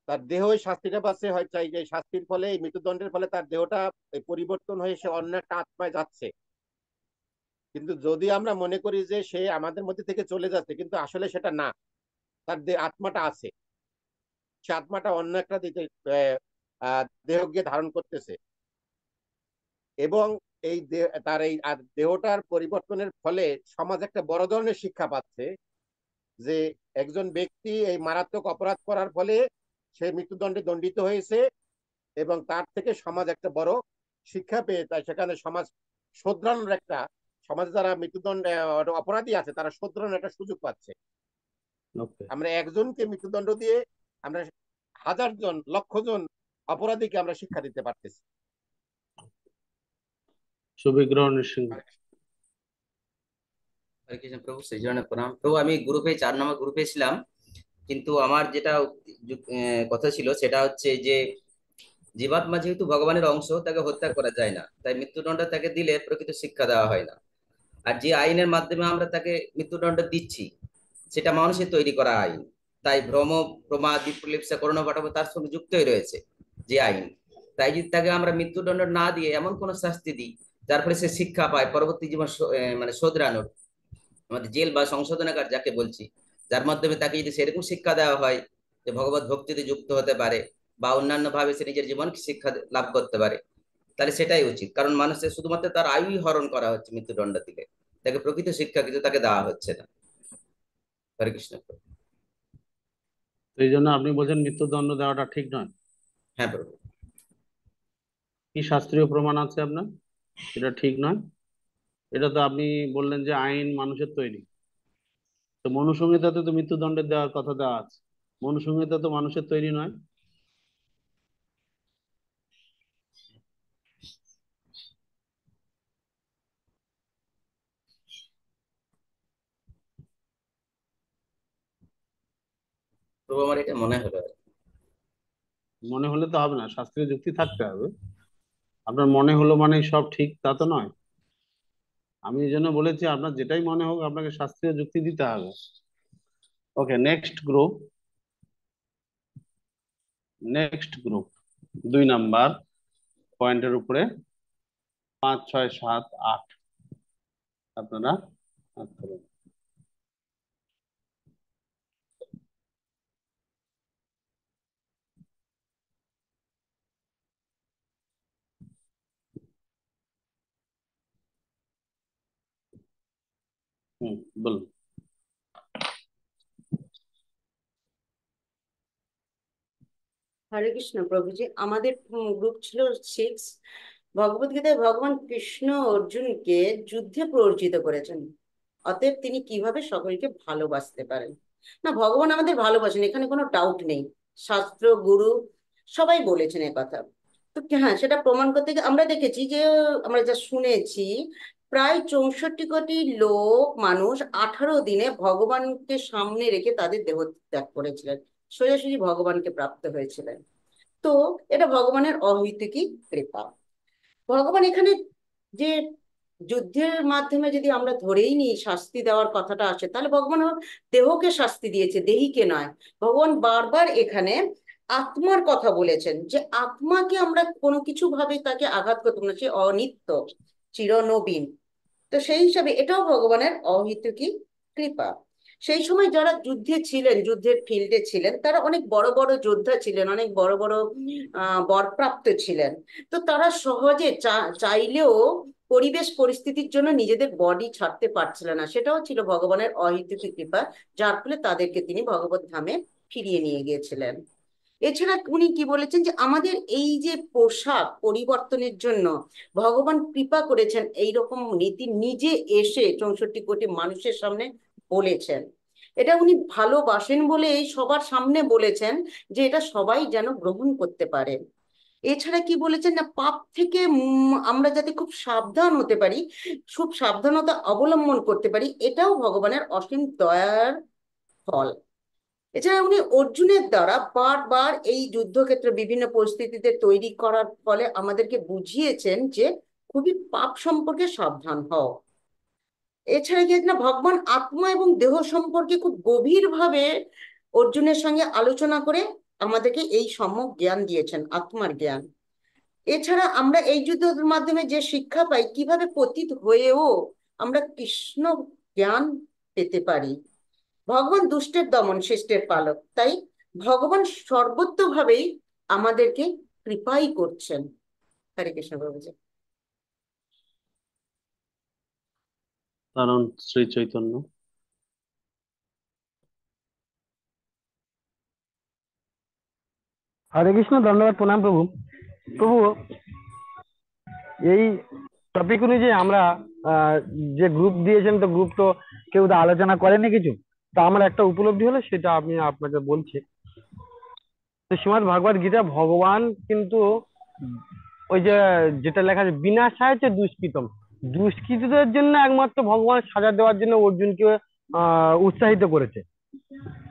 তার দেহ ওই শাস্তিটা পাচ্ছে, হয় চাই যে শাস্তির ফলে, এই মৃত্যুদণ্ডের ফলে তার দেহটা পরিবর্তন হয়ে সে অন্য একটা আত্মায় যাচ্ছে। কিন্তু যদি আমরা মনে করি যে সে আমাদের মধ্যে থেকে চলে যাচ্ছে, কিন্তু আসলে সেটা না, তার আত্মাটা আছে, সে আত্মাটা অন্য একটা দেহ গিয়ে ধারণ করতেছে। এবং এই তার এই দেহটার পরিবর্তনের ফলে সমাজ একটা বড় ধরনের শিক্ষা পাচ্ছে যে একজন ব্যক্তি এই মারাত্মক অপরাধ করার ফলে সে মৃত্যুদণ্ডে দণ্ডিত হয়েছে, এবং তার থেকে সমাজ একটা বড় শিক্ষা পেয়ে, তাই সেখানে সমাজ শোধরানোর একটা, সমাজে যারা মৃত্যুদণ্ডে অপরাধী আছে তারা শোধরানোর একটা সুযোগ পাচ্ছে। আমরা একজনকে মৃত্যুদণ্ড দিয়ে আমরা 1000 জন, লক্ষ জন অপরাধীকে আমরা শিক্ষা দিতে পারতেছি। সুবিগ্রহ নৃসিংহ। হরে কৃষ্ণ প্রভু, সেই জন্য প্রণাম প্রভু। আমি গ্রুপে 4 নম্বর গ্রুপে ছিলাম, কিন্তু আমার যেটা কথা ছিল সেটা হচ্ছে যে জীবাত্মা যেহেতু ভগবানের অংশ, তাকে হত্যা করা যায় না, তাই মৃত্যুদণ্ড তাকে দিলে প্রকৃত শিক্ষা দেওয়া হয় না। আর যে আইনের মাধ্যমে আমরা তাকে মৃত্যুদণ্ড দিচ্ছি সেটা মানুষের তৈরি করা আইন, তাই ভ্রম, প্রমাদ, বিপ্রলিপ্সা, করুণাপাঠক তার সঙ্গে যুক্তই রয়েছে যে আইন। তাই যদি তাকে আমরা মৃত্যুদণ্ড না দিয়ে এমন কোন শাস্তি দিই যার ফলে সে শিক্ষা পায় পরবর্তী জীবন মানে শোধরানোর, আমাদের জেল বা সংশোধনাগার যাকে বলছি, যার মাধ্যমে তাকে যদি সেরকম শিক্ষা দেওয়া হয় যে ভগবত ভক্তিতে যুক্ত হতে পারে বা অন্যান্য ভাবে সে নিজের জীবনকে শিক্ষা লাভ করতে পারে, তাহলে সেটাই উচিত। কারণ মানুষের শুধুমাত্র তার আয়ুই হরণ করা হচ্ছে মৃত্যুদণ্ড থেকে, তাকে প্রকৃত শিক্ষা কিছু তাকে দেওয়া হচ্ছে না। হরে কৃষ্ণ। এই জন্য আপনি বলছেন মৃত্যুদণ্ড দেওয়াটা ঠিক নয়? হ্যাঁ প্রভু। কি শাস্ত্রীয় প্রমাণ আছে আপনার এটা ঠিক নয়? এটা তো আপনি বললেন যে আইন মানুষের তৈরি, তো মনুসংহিতাতে তো মৃত্যুদণ্ডের দেওয়ার কথা দেওয়া আছে, মনুসংহিতা তো মানুষের তৈরি নয়। প্রভু আমার এটা মনে হলো। মনে হলে তো হবে না, শাস্ত্রীয় যুক্তি থাকতে হবে। আপনার মনে হলো মানে সব ঠিক তা তো নয়। আমি এই জন্য বলেছি আপনার যেটাই মনে হোক আপনাকে শাস্ত্রীয় যুক্তি দিতে হবে। ওকে, নেক্সট গ্রুপ। 2 নাম্বার পয়েন্টের উপরে 5, 6, 7, 8 আপনারা হাত তুলুন। বলুন। হরে কৃষ্ণ প্রভুজি, আমাদের গ্রুপ ছিল 6। ভগবত গীতায় ভগবান কৃষ্ণ অর্জুনকে যুদ্ধে প্ররোচিত করেছেন, অতএব তিনি কিভাবে সকলকে ভালোবাসতে পারেন। না, ভগবান আমাদের ভালোবাসেন, এখানে কোনো ডাউট নেই। শাস্ত্র, গুরু সবাই বলেছেন এ কথা। তো হ্যাঁ, সেটা প্রমাণ করতে গিয়ে আমরা দেখেছি যে, আমরা যা শুনেছি, প্রায় 64 কোটি লোক মানুষ 18 দিনে ভগবানকে সামনে রেখে তাদের দেহ ত্যাগ করেছিলেন, সোজাসুজি ভগবানকে প্রাপ্ত হয়েছিলেন। তো এটা ভগবানের অহৈতুকী কৃপা। ভগবান এখানে যে যুদ্ধের মাধ্যমে যদি আমরা ধরেই নিই শাস্তি দেওয়ার কথাটা আসে, তাহলে ভগবান দেহকে শাস্তি দিয়েছে, দেহিকে নয়। ভগবান বারবার এখানে আত্মার কথা বলেছেন যে আত্মাকে আমরা কোনো কিছু ভাবে তাকে আঘাত করতে না, সে অনিত্য, চিরনবীন। তো সেই হিসাবে এটাও ভগবানের অহৈতুকী কৃপা। সেই সময় যারা যুদ্ধে ছিলেন, যুদ্ধের ফিল্ডে ছিলেন, তারা অনেক বড় বড় যোদ্ধা ছিলেন, অনেক বড় বড় বরপ্রাপ্ত ছিলেন। তো তারা সহজে চাইলেও পরিবেশ পরিস্থিতির জন্য নিজেদের বডি ছাড়তে পারছিলেন না, সেটাও ছিল ভগবানের অহৈতুকী কৃপা, যার ফলে তাদেরকে তিনি ভগবত ধামে ফিরিয়ে নিয়ে গিয়েছিলেন। এছাড়া উনি কি বলেছেন যে আমাদের এই যে পোশাক পরিবর্তনের জন্য ভগবান কৃপা করেছেন, এইরকম নীতি নিজে এসে 64 কোটি মানুষের সামনে বলেছেন। এটা উনি ভালোবাসেন বলে সবার সামনে বলেছেন যে এটা সবাই যেন গ্রহণ করতে পারে। এছাড়া কি বলেছেন না, পাপ থেকে আমরা যাতে খুব সাবধান হতে পারি, খুব সাবধানতা অবলম্বন করতে পারি, এটাও ভগবানের অসীম দয়ার ফল। এছাড়া উনি অর্জুনের দ্বারা বারবার এই যুদ্ধক্ষেত্রে বিভিন্ন পরিস্থিতিতে তৈরি করার ফলে আমাদেরকে বুঝিয়েছেন যে খুবই পাপ সম্পর্কে সাবধান হও। এছাড়া কি না, ভগবান আত্মা এবং দেহ সম্পর্কে খুব গভীরভাবে অর্জুনের সঙ্গে আলোচনা করে আমাদেরকে এই সম্যক জ্ঞান দিয়েছেন, আত্মার জ্ঞান। এছাড়া আমরা এই যুদ্ধের মাধ্যমে যে শিক্ষা পাই, কিভাবে পতিত হয়েও আমরা কৃষ্ণ জ্ঞান পেতে পারি। ভগবান দুষ্টের দমন, শিষ্টের পালক, তাই ভগবান সর্বত্রভাবেই আমাদেরকে কৃপাই করছেন। হরে কৃষ্ণ প্রভুজি। কারণ শ্রী চৈতন্য। হরে কৃষ্ণ, ধন্যবাদ, প্রণাম প্রভু। প্রভু, এই টপিক অনুযায়ী আমরা যে গ্রুপ দিয়েছেন, তো গ্রুপ তো কেউ তো আলোচনা করেনি কিছু, তো আমার একটা উপলব্ধি হলো, সেটা আমি আপনাকে বলছি। তো শ্রীমদ্ ভাগবত গীতা ভগবান কিন্তু ওই যে যেটা লেখা আছে, বিনাশায় হচ্ছে দুষ্কৃতম, দুষ্কৃতীদের জন্য একমাত্র ভগবান সাজা দেওয়ার জন্য অর্জুনকে উৎসাহিত করেছে।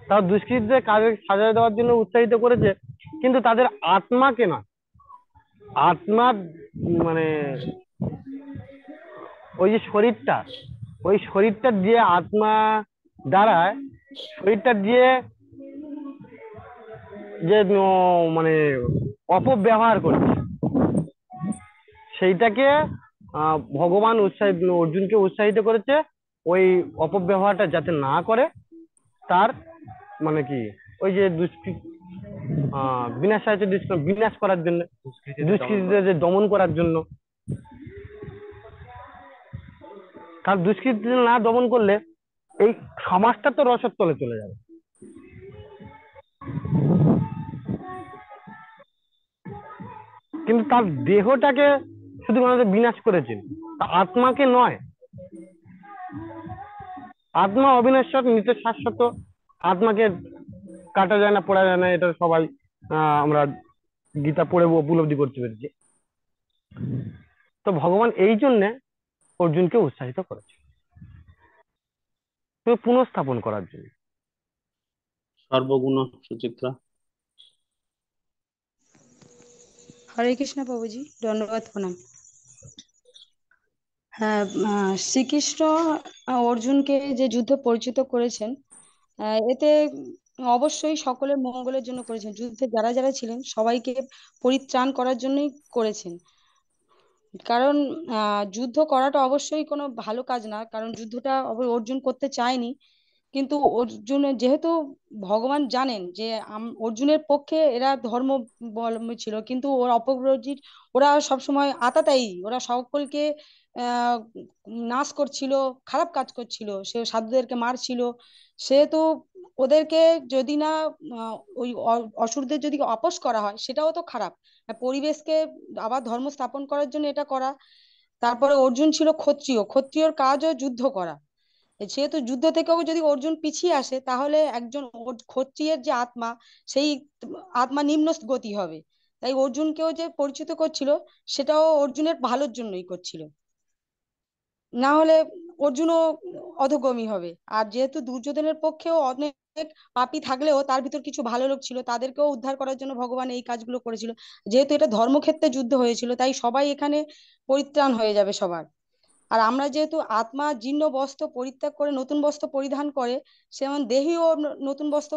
তার দুষ্কৃতীদের কাজে সাজা দেওয়ার জন্য উৎসাহিত করেছে, কিন্তু তাদের আত্মাকে না। আত্মার মানে ওই যে শরীরটা, ওই শরীরটা দিয়ে আত্মা দ্বারা শরীরটা দিয়ে যে মানে অপব্যবহার করছে, সেইটাকে ভগবান অর্জুনকে উৎসাহিত করেছে ওই অপব্যবহারটা যাতে না করে, তার মানে কি ওই যে বিনাশ আছে, বিনাশ করার জন্য, দুষ্কৃতীদের দমন করার জন্য। কারণ দুষ্কৃতী না দমন করলে এই সমাজটা তো রসের তলে চলে যাবে। কিন্তু তার দেহটাকে শুধুমাত্র বিনাশ করেছেন, আত্মাকে নয়। আত্মা অবিনশ্বর, নিত্য শাশ্বত, আত্মাকে কাটা যায় না, পড়া যায় না, এটা সবাই আমরা গীতা পড়ে উপলব্ধি করতে পেরেছি। তো ভগবান এই জন্যে অর্জুনকে উৎসাহিত করেছে, পুনঃস্থাপন করার জন্য। সর্বগুণ সুচিত্রা। হরে কৃষ্ণ প্রভুজি, ধন্যবাদ, প্রণাম। হ্যাঁ, শ্রীকৃষ্ণ অর্জুনকে যে যুদ্ধ পরিচিত করেছেন, এতে অবশ্যই সকলের মঙ্গলের জন্য করেছেন। যুদ্ধে যারা যারা ছিলেন সবাইকে পরিত্রাণ করার জন্যই করেছেন। কারণ যুদ্ধ করাটা অবশ্যই কোনো ভালো কাজ না, কারণ যুদ্ধটা অর্জুন করতে চায়নি। কিন্তু অর্জুনের যেহেতু ভগবান জানেন যে অর্জুনের পক্ষে এরা ধর্মাবলম্বী ছিল, কিন্তু ওর অপরাজিত ওরা সবসময় আতাতায়ী, ওরা সকলকে আহ নাশ করছিল, খারাপ কাজ করছিল, সে সাধুদেরকে মারছিল। সেহেতু ওদেরকে যদি না ওই অসুরদের যদি আপোস করা হয়, সেটাও তো খারাপ। পরিবেশকে আবার ধর্ম স্থাপন করার জন্য এটা করা। তারপরে অর্জুন ছিল ক্ষত্রিয়, ক্ষত্রিয়র কাজও যুদ্ধ করা। সেহেতু যুদ্ধ থেকেও যদি অর্জুন পিছিয়ে আসে, তাহলে একজন ক্ষত্রিয়ের যে আত্মা, সেই আত্মা নিম্ন গতি হবে। তাই অর্জুনকেও যে পরিচিত করছিল, সেটাও অর্জুনের ভালোর জন্যই করছিল, না হলে অর্জুনও অধোগমী হবে। আর যেহেতু দুর্যোধনের পক্ষেও অনেক পাপী থাকলেও তার ভিতর কিছু ভালো লোক ছিল, তাদেরকেও উদ্ধার করার জন্য ভগবান এই কাজগুলো করেছিল। যেহেতু এটা ধর্মক্ষেত্রে যুদ্ধ হয়েছিল, তাই সবাই এখানে পরিত্রাণ হয়ে যাবে সবার। আর আমরা যেহেতু আত্মা জীর্ণ বস্ত্র পরিত্যাগ করে নতুন বস্ত্র পরিধান করে, যেমন দেহীও নতুন বস্ত্র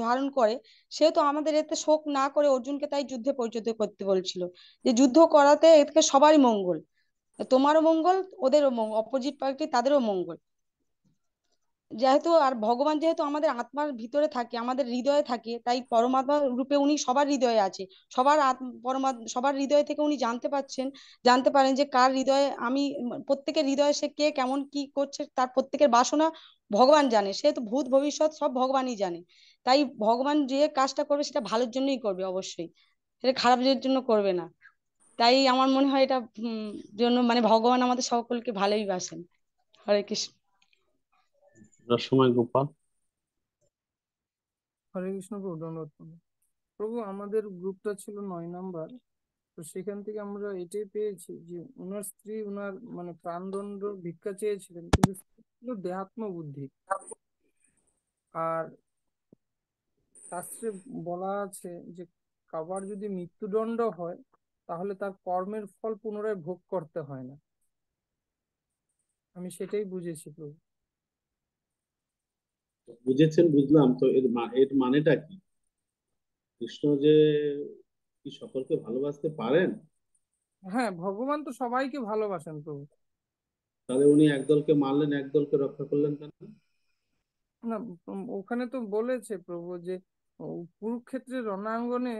ধারণ করে, সেহেতু আমাদের এতে শোক না করে অর্জুনকে তাই যুদ্ধে পরিচিত করতে বলছিল, যে যুদ্ধ করাতে এতে সবারই মঙ্গল, তোমারও মঙ্গল, ওদেরও মঙ্গল, অপোজিট পার্টি তাদেরও মঙ্গল। যেহেতু আর ভগবান যেহেতু আমাদের আত্মার ভিতরে থাকে, আমাদের হৃদয়ে থাকে, তাই পরমাত্মা রূপে উনি সবার হৃদয়ে আছে। সবার সবার হৃদয় থেকে উনি জানতে পারেন যে কার হৃদয়ে আমি, প্রত্যেকের হৃদয়ে সে কে কেমন কি করছে, তার প্রত্যেকের বাসনা ভগবান জানে। সেহেতু ভূত ভবিষ্যৎ সব ভগবানই জানে। তাই ভগবান যে কাজটা করবে সেটা ভালোর জন্যই করবে, অবশ্যই সেটা খারাপের জন্য করবে না। তাই আমার মনে হয় এটা জন্য মানে ভগবান আমাদের সকলকে ভালোই বাসেন। হরে কৃষ্ণ। রসময় গোপাল। হরে কৃষ্ণ প্রভু, ধন্যবাদ প্রভু। প্রভু, আমাদের গ্রুপটা ছিল 9 নাম্বার, তো সেখান থেকে আমরা এটাই পেয়েছি যে ওনার স্ত্রী ওনার মানে প্রাণদণ্ড ভিক্ষা চেয়েছিলেন, কিন্তু ছিল দেহাত্ম বুদ্ধি। আর শাস্ত্রে বলা আছে যে কাবার যদি মৃত্যুদণ্ড হয়, তাহলে তার কর্মের ফল পুনরায় ভোগ করতে হয় না। আমি সেটাই বুঝেছি প্রভু। বুঝেছেন, বুঝলাম, তো এর মানেটা কি? কৃষ্ণ যে কি সকলকে ভালোবাসতে পারেন? হ্যাঁ, ভগবান তো সবাইকে ভালোবাসেন প্রভু। তাহলে উনি একদলকে মারলেন, একদলকে রক্ষা করলেন কেন? না, ওখানে তো বলেছে প্রভু যে কুরুক্ষেত্রের রণাঙ্গনে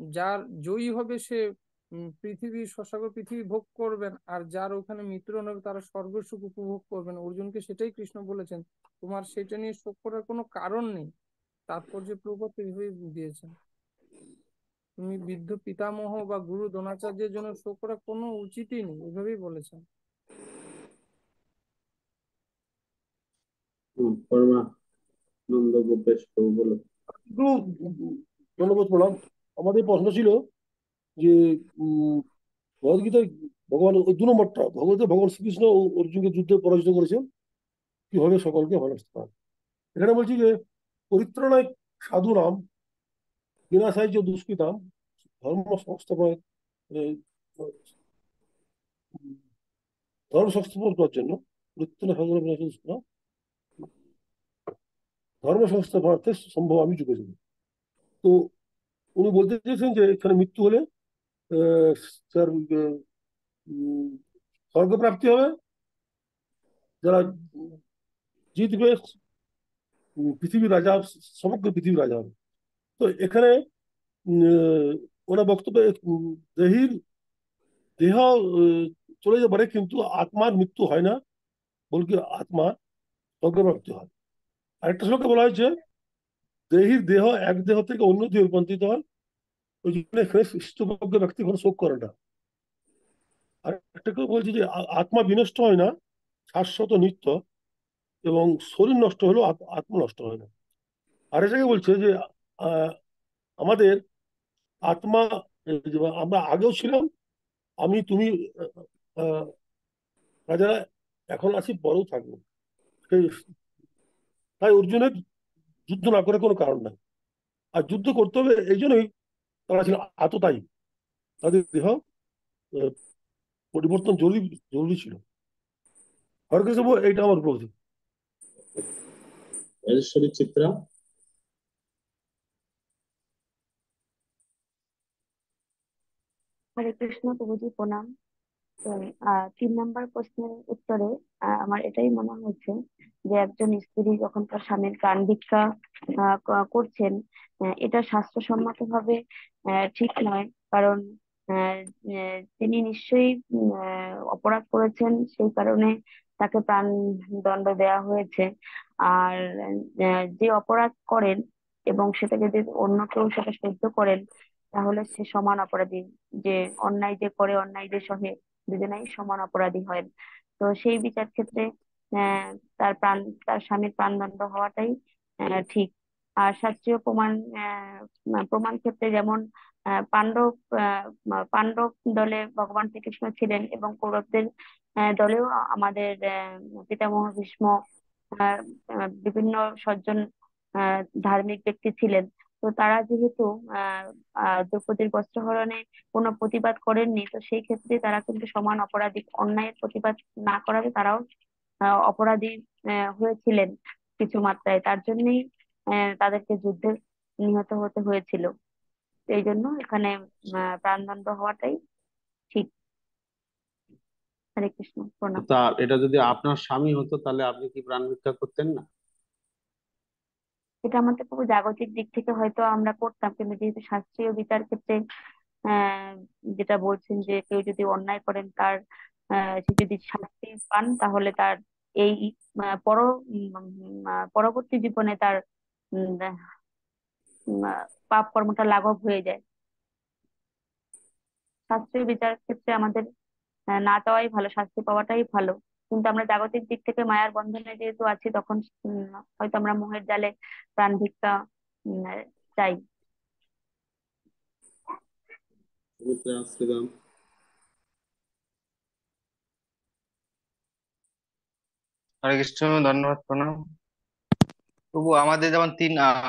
যার জয়ী হবে সে পৃথিবী শশাঙ্ক পৃথিবী ভোগ করবেন, আর যার ওখানে মৃত্যুদণ্ড হবে তারা স্বর্গ সুখ উপভোগ করবেন। অর্জুনকে সেটাই কৃষ্ণ বলেছেন, তোমার সেটা নিয়ে শোক করার কোনো কারণ নেই। তাৎপর্য প্রভুপাদ এইভাবেই দিয়েছেন, তুমি বৃদ্ধ পিতামহ বা গুরু দ্রোণাচার্যের জন্য শোক করা কোনো উচিতই নেই, এভাবেই বলেছেন। পরমানন্দ গোপেশ প্রভু বলো। একটু ধন্যবাদ প্রণাম। আমাদের প্রশ্ন ছিল যে ভগবদ্গীতায় ভগবান ওই 2 নম্বরটা, ভগবান শ্রীকৃষ্ণ অর্জুনকে যুদ্ধে পরাজিত করেছেন কিভাবে সকলকে ভালোবাসতে পারে। এখানে বলছি যে পরিত্রাণায় সাধুনাম বিনাশায় যে দুষ্কৃতাম ধর্ম সংস্থাপন, ধর্ম সংস্থাপন করার জন্য পরিত্রাণায় সাধুনাম বিনাশায় দুষ্কৃতাম ধর্ম সংস্থাপনার্থে সম্ভব আমি যুগে যুগে। তো উনি বলতে চেয়েছেন যে এখানে মৃত্যু হলে তার স্বর্গপ্রাপ্তি হবে, যারা জিতবে পৃথিবীর রাজা, সমগ্র পৃথিবীর রাজা হবে। তো এখানে ওনার বক্তব্য দেহ চলে যেতে পারে কিন্তু আত্মার মৃত্যু হয় না, বলকি আত্মা স্বর্গপ্রাপ্তি হয়। আরেকটা শ্লোকে বলা হয়েছে দেহির দেহ এক দেহ থেকে অন্য দেহে রূপান্তরিত হয়, ওই জন্য এখানে স্থিতপ্রজ্ঞ ব্যক্তি কোনো শোক করে না। আর একটা কেউ বলছে যে আত্মা বিনষ্ট হয় না, শাশ্বত নিত্য, এবং শরীর নষ্ট হলেও আত্মা নষ্ট হয় না। আর এটাকে বলছে যে আমাদের আত্মা, আমরা আগেও ছিলাম, আমি তুমি রাজারা এখন আছি, পরেও থাকবো। তাই অর্জুনের যুদ্ধ না করে কোনো কারণ নাই। আর যুদ্ধ করতে হবে এই জন্যই তারা ছিল আততায়ী, তাদের দেহ পরিবর্তন জরুরি জরুরি ছিল। হরকৃষ্ণ এইটা আমার উপলব্ধি। রাজেশ্বরী চিত্রা। হরে কৃষ্ণ প্রভুজি প্রণাম। তো 3 নম্বর প্রশ্নের উত্তরে আমার এটাই মনে হচ্ছে যে একজন স্ত্রী যখন তার স্বামীর প্রাণ ভিক্ষা করছেন, এটা স্বাস্থ্যসম্মতভাবে ঠিক নয়। কারণ আহ, তিনি নিশ্চয়ই অপরাধ করেছেন, সেই কারণে তাকে প্রাণ দণ্ড দেওয়া হয়েছে। আর যে অপরাধ করেন এবং সেটা যদি অন্য কেউ সেটা সহ্য করেন, তাহলে সে সমান অপরাধী। যে অন্যায় যে করে অন্যায় যে সহে, দুজনেই সমান অপরাধী হয়। তো সেই বিচার ক্ষেত্রে আহ তার প্রাণ তার স্বামীর প্রাণদণ্ড হওয়াটাই ঠিক। আর শাস্ত্রীয় প্রমাণ ক্ষেত্রে যেমন পাণ্ডব পাণ্ডব দলে ভগবান শ্রীকৃষ্ণ ছিলেন এবং কৌরবদের দলেও আমাদের পিতামহ ভীষ্ম, আহ, বিভিন্ন সজ্জন ধার্মিক ব্যক্তি ছিলেন। তো তারা যেহেতু আহ দ্রৌপদীর বস্ত্রহরণে কোনো প্রতিবাদ করেননি, তো সেই ক্ষেত্রে তারা কিন্তু সমান অপরাধী। অন্যায়ের প্রতিবাদ না করাতে তারাও অপরাধী হয়েছিলেন কিছু মাত্রায়। তার জন্যই তাদেরকে যুদ্ধে নিহত হতে হয়েছিল। এই জন্য এখানে প্রাণদণ্ড হওয়াটাই ঠিক। হরে কৃষ্ণ প্রণাম। তা এটা যদি আপনার স্বামী হতো তাহলে আপনি কি প্রাণ ভিক্ষা করতেন না? এটা আমাদের পুরো জাগতিক দিক থেকে হয়তো আমরা করতাম, কিন্তু যেহেতু শাস্ত্রীয় বিচার ক্ষেত্রে আহ যেটা বলছেন যে কেউ যদি অন্যায় করেন, তার সে যদি শাস্তি পান, তাহলে তার এই পরবর্তী জীবনে তার পাপ কর্মটা লাঘব হয়ে যায়। শাস্ত্রীয় বিচার ক্ষেত্রে আমাদের না চাওয়াই ভালো, শাস্তি পাওয়াটাই ভালো। কিন্তু আমরা জাগতিক দিক থেকে মায়ার বন্ধনে যেহেতু আছি, তখন হয়তো আমরা মোহের জালে প্রাণ ভিক্ষা উম, চাই। সুমিত্রা শ্রীরাম। হরে কৃষ্ণ, ধন্যবাদ প্রণাম। প্রভু আমাদের যেমন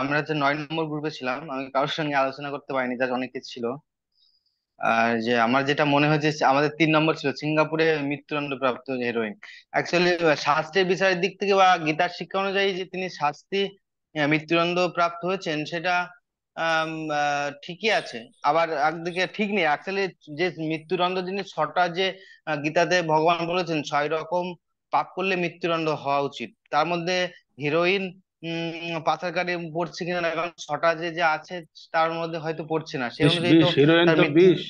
আমরা যে 9 নম্বর গ্রুপে ছিলাম, আমি কারোর সঙ্গে আলোচনা করতে পারিনি, যার অনেক কিছু ছিল। আর যে আমার যেটা মনে হয়েছে আমাদের 3 নম্বর ছিল সিঙ্গাপুরে মৃত্যুদণ্ড প্রাপ্ত হিরোইন। অ্যাকচুয়ালি শাস্ত্রের বিচারের দিক থেকে বা গীতার শিক্ষা অনুযায়ী যে তিনি মৃত্যুদণ্ড প্রাপ্ত হয়েছেন সেটা ঠিকই আছে। আবার একদিকে ঠিক নেই অ্যাকচুয়ালি, যে মৃত্যুদণ্ড যিনি 6টা যে গীতাতে ভগবান বলেছেন 6 রকম পাপ করলে মৃত্যুদণ্ড হওয়া উচিত, তার মধ্যে হিরোইন পাচারকারী পড়ছে কিনা না, কারণ 6টা যে যে আছে তার মধ্যে হয়তো পড়ছে না, সেই বিষ অনুযায়ী বিষ তো হিরোইন তার তো মৃত্যু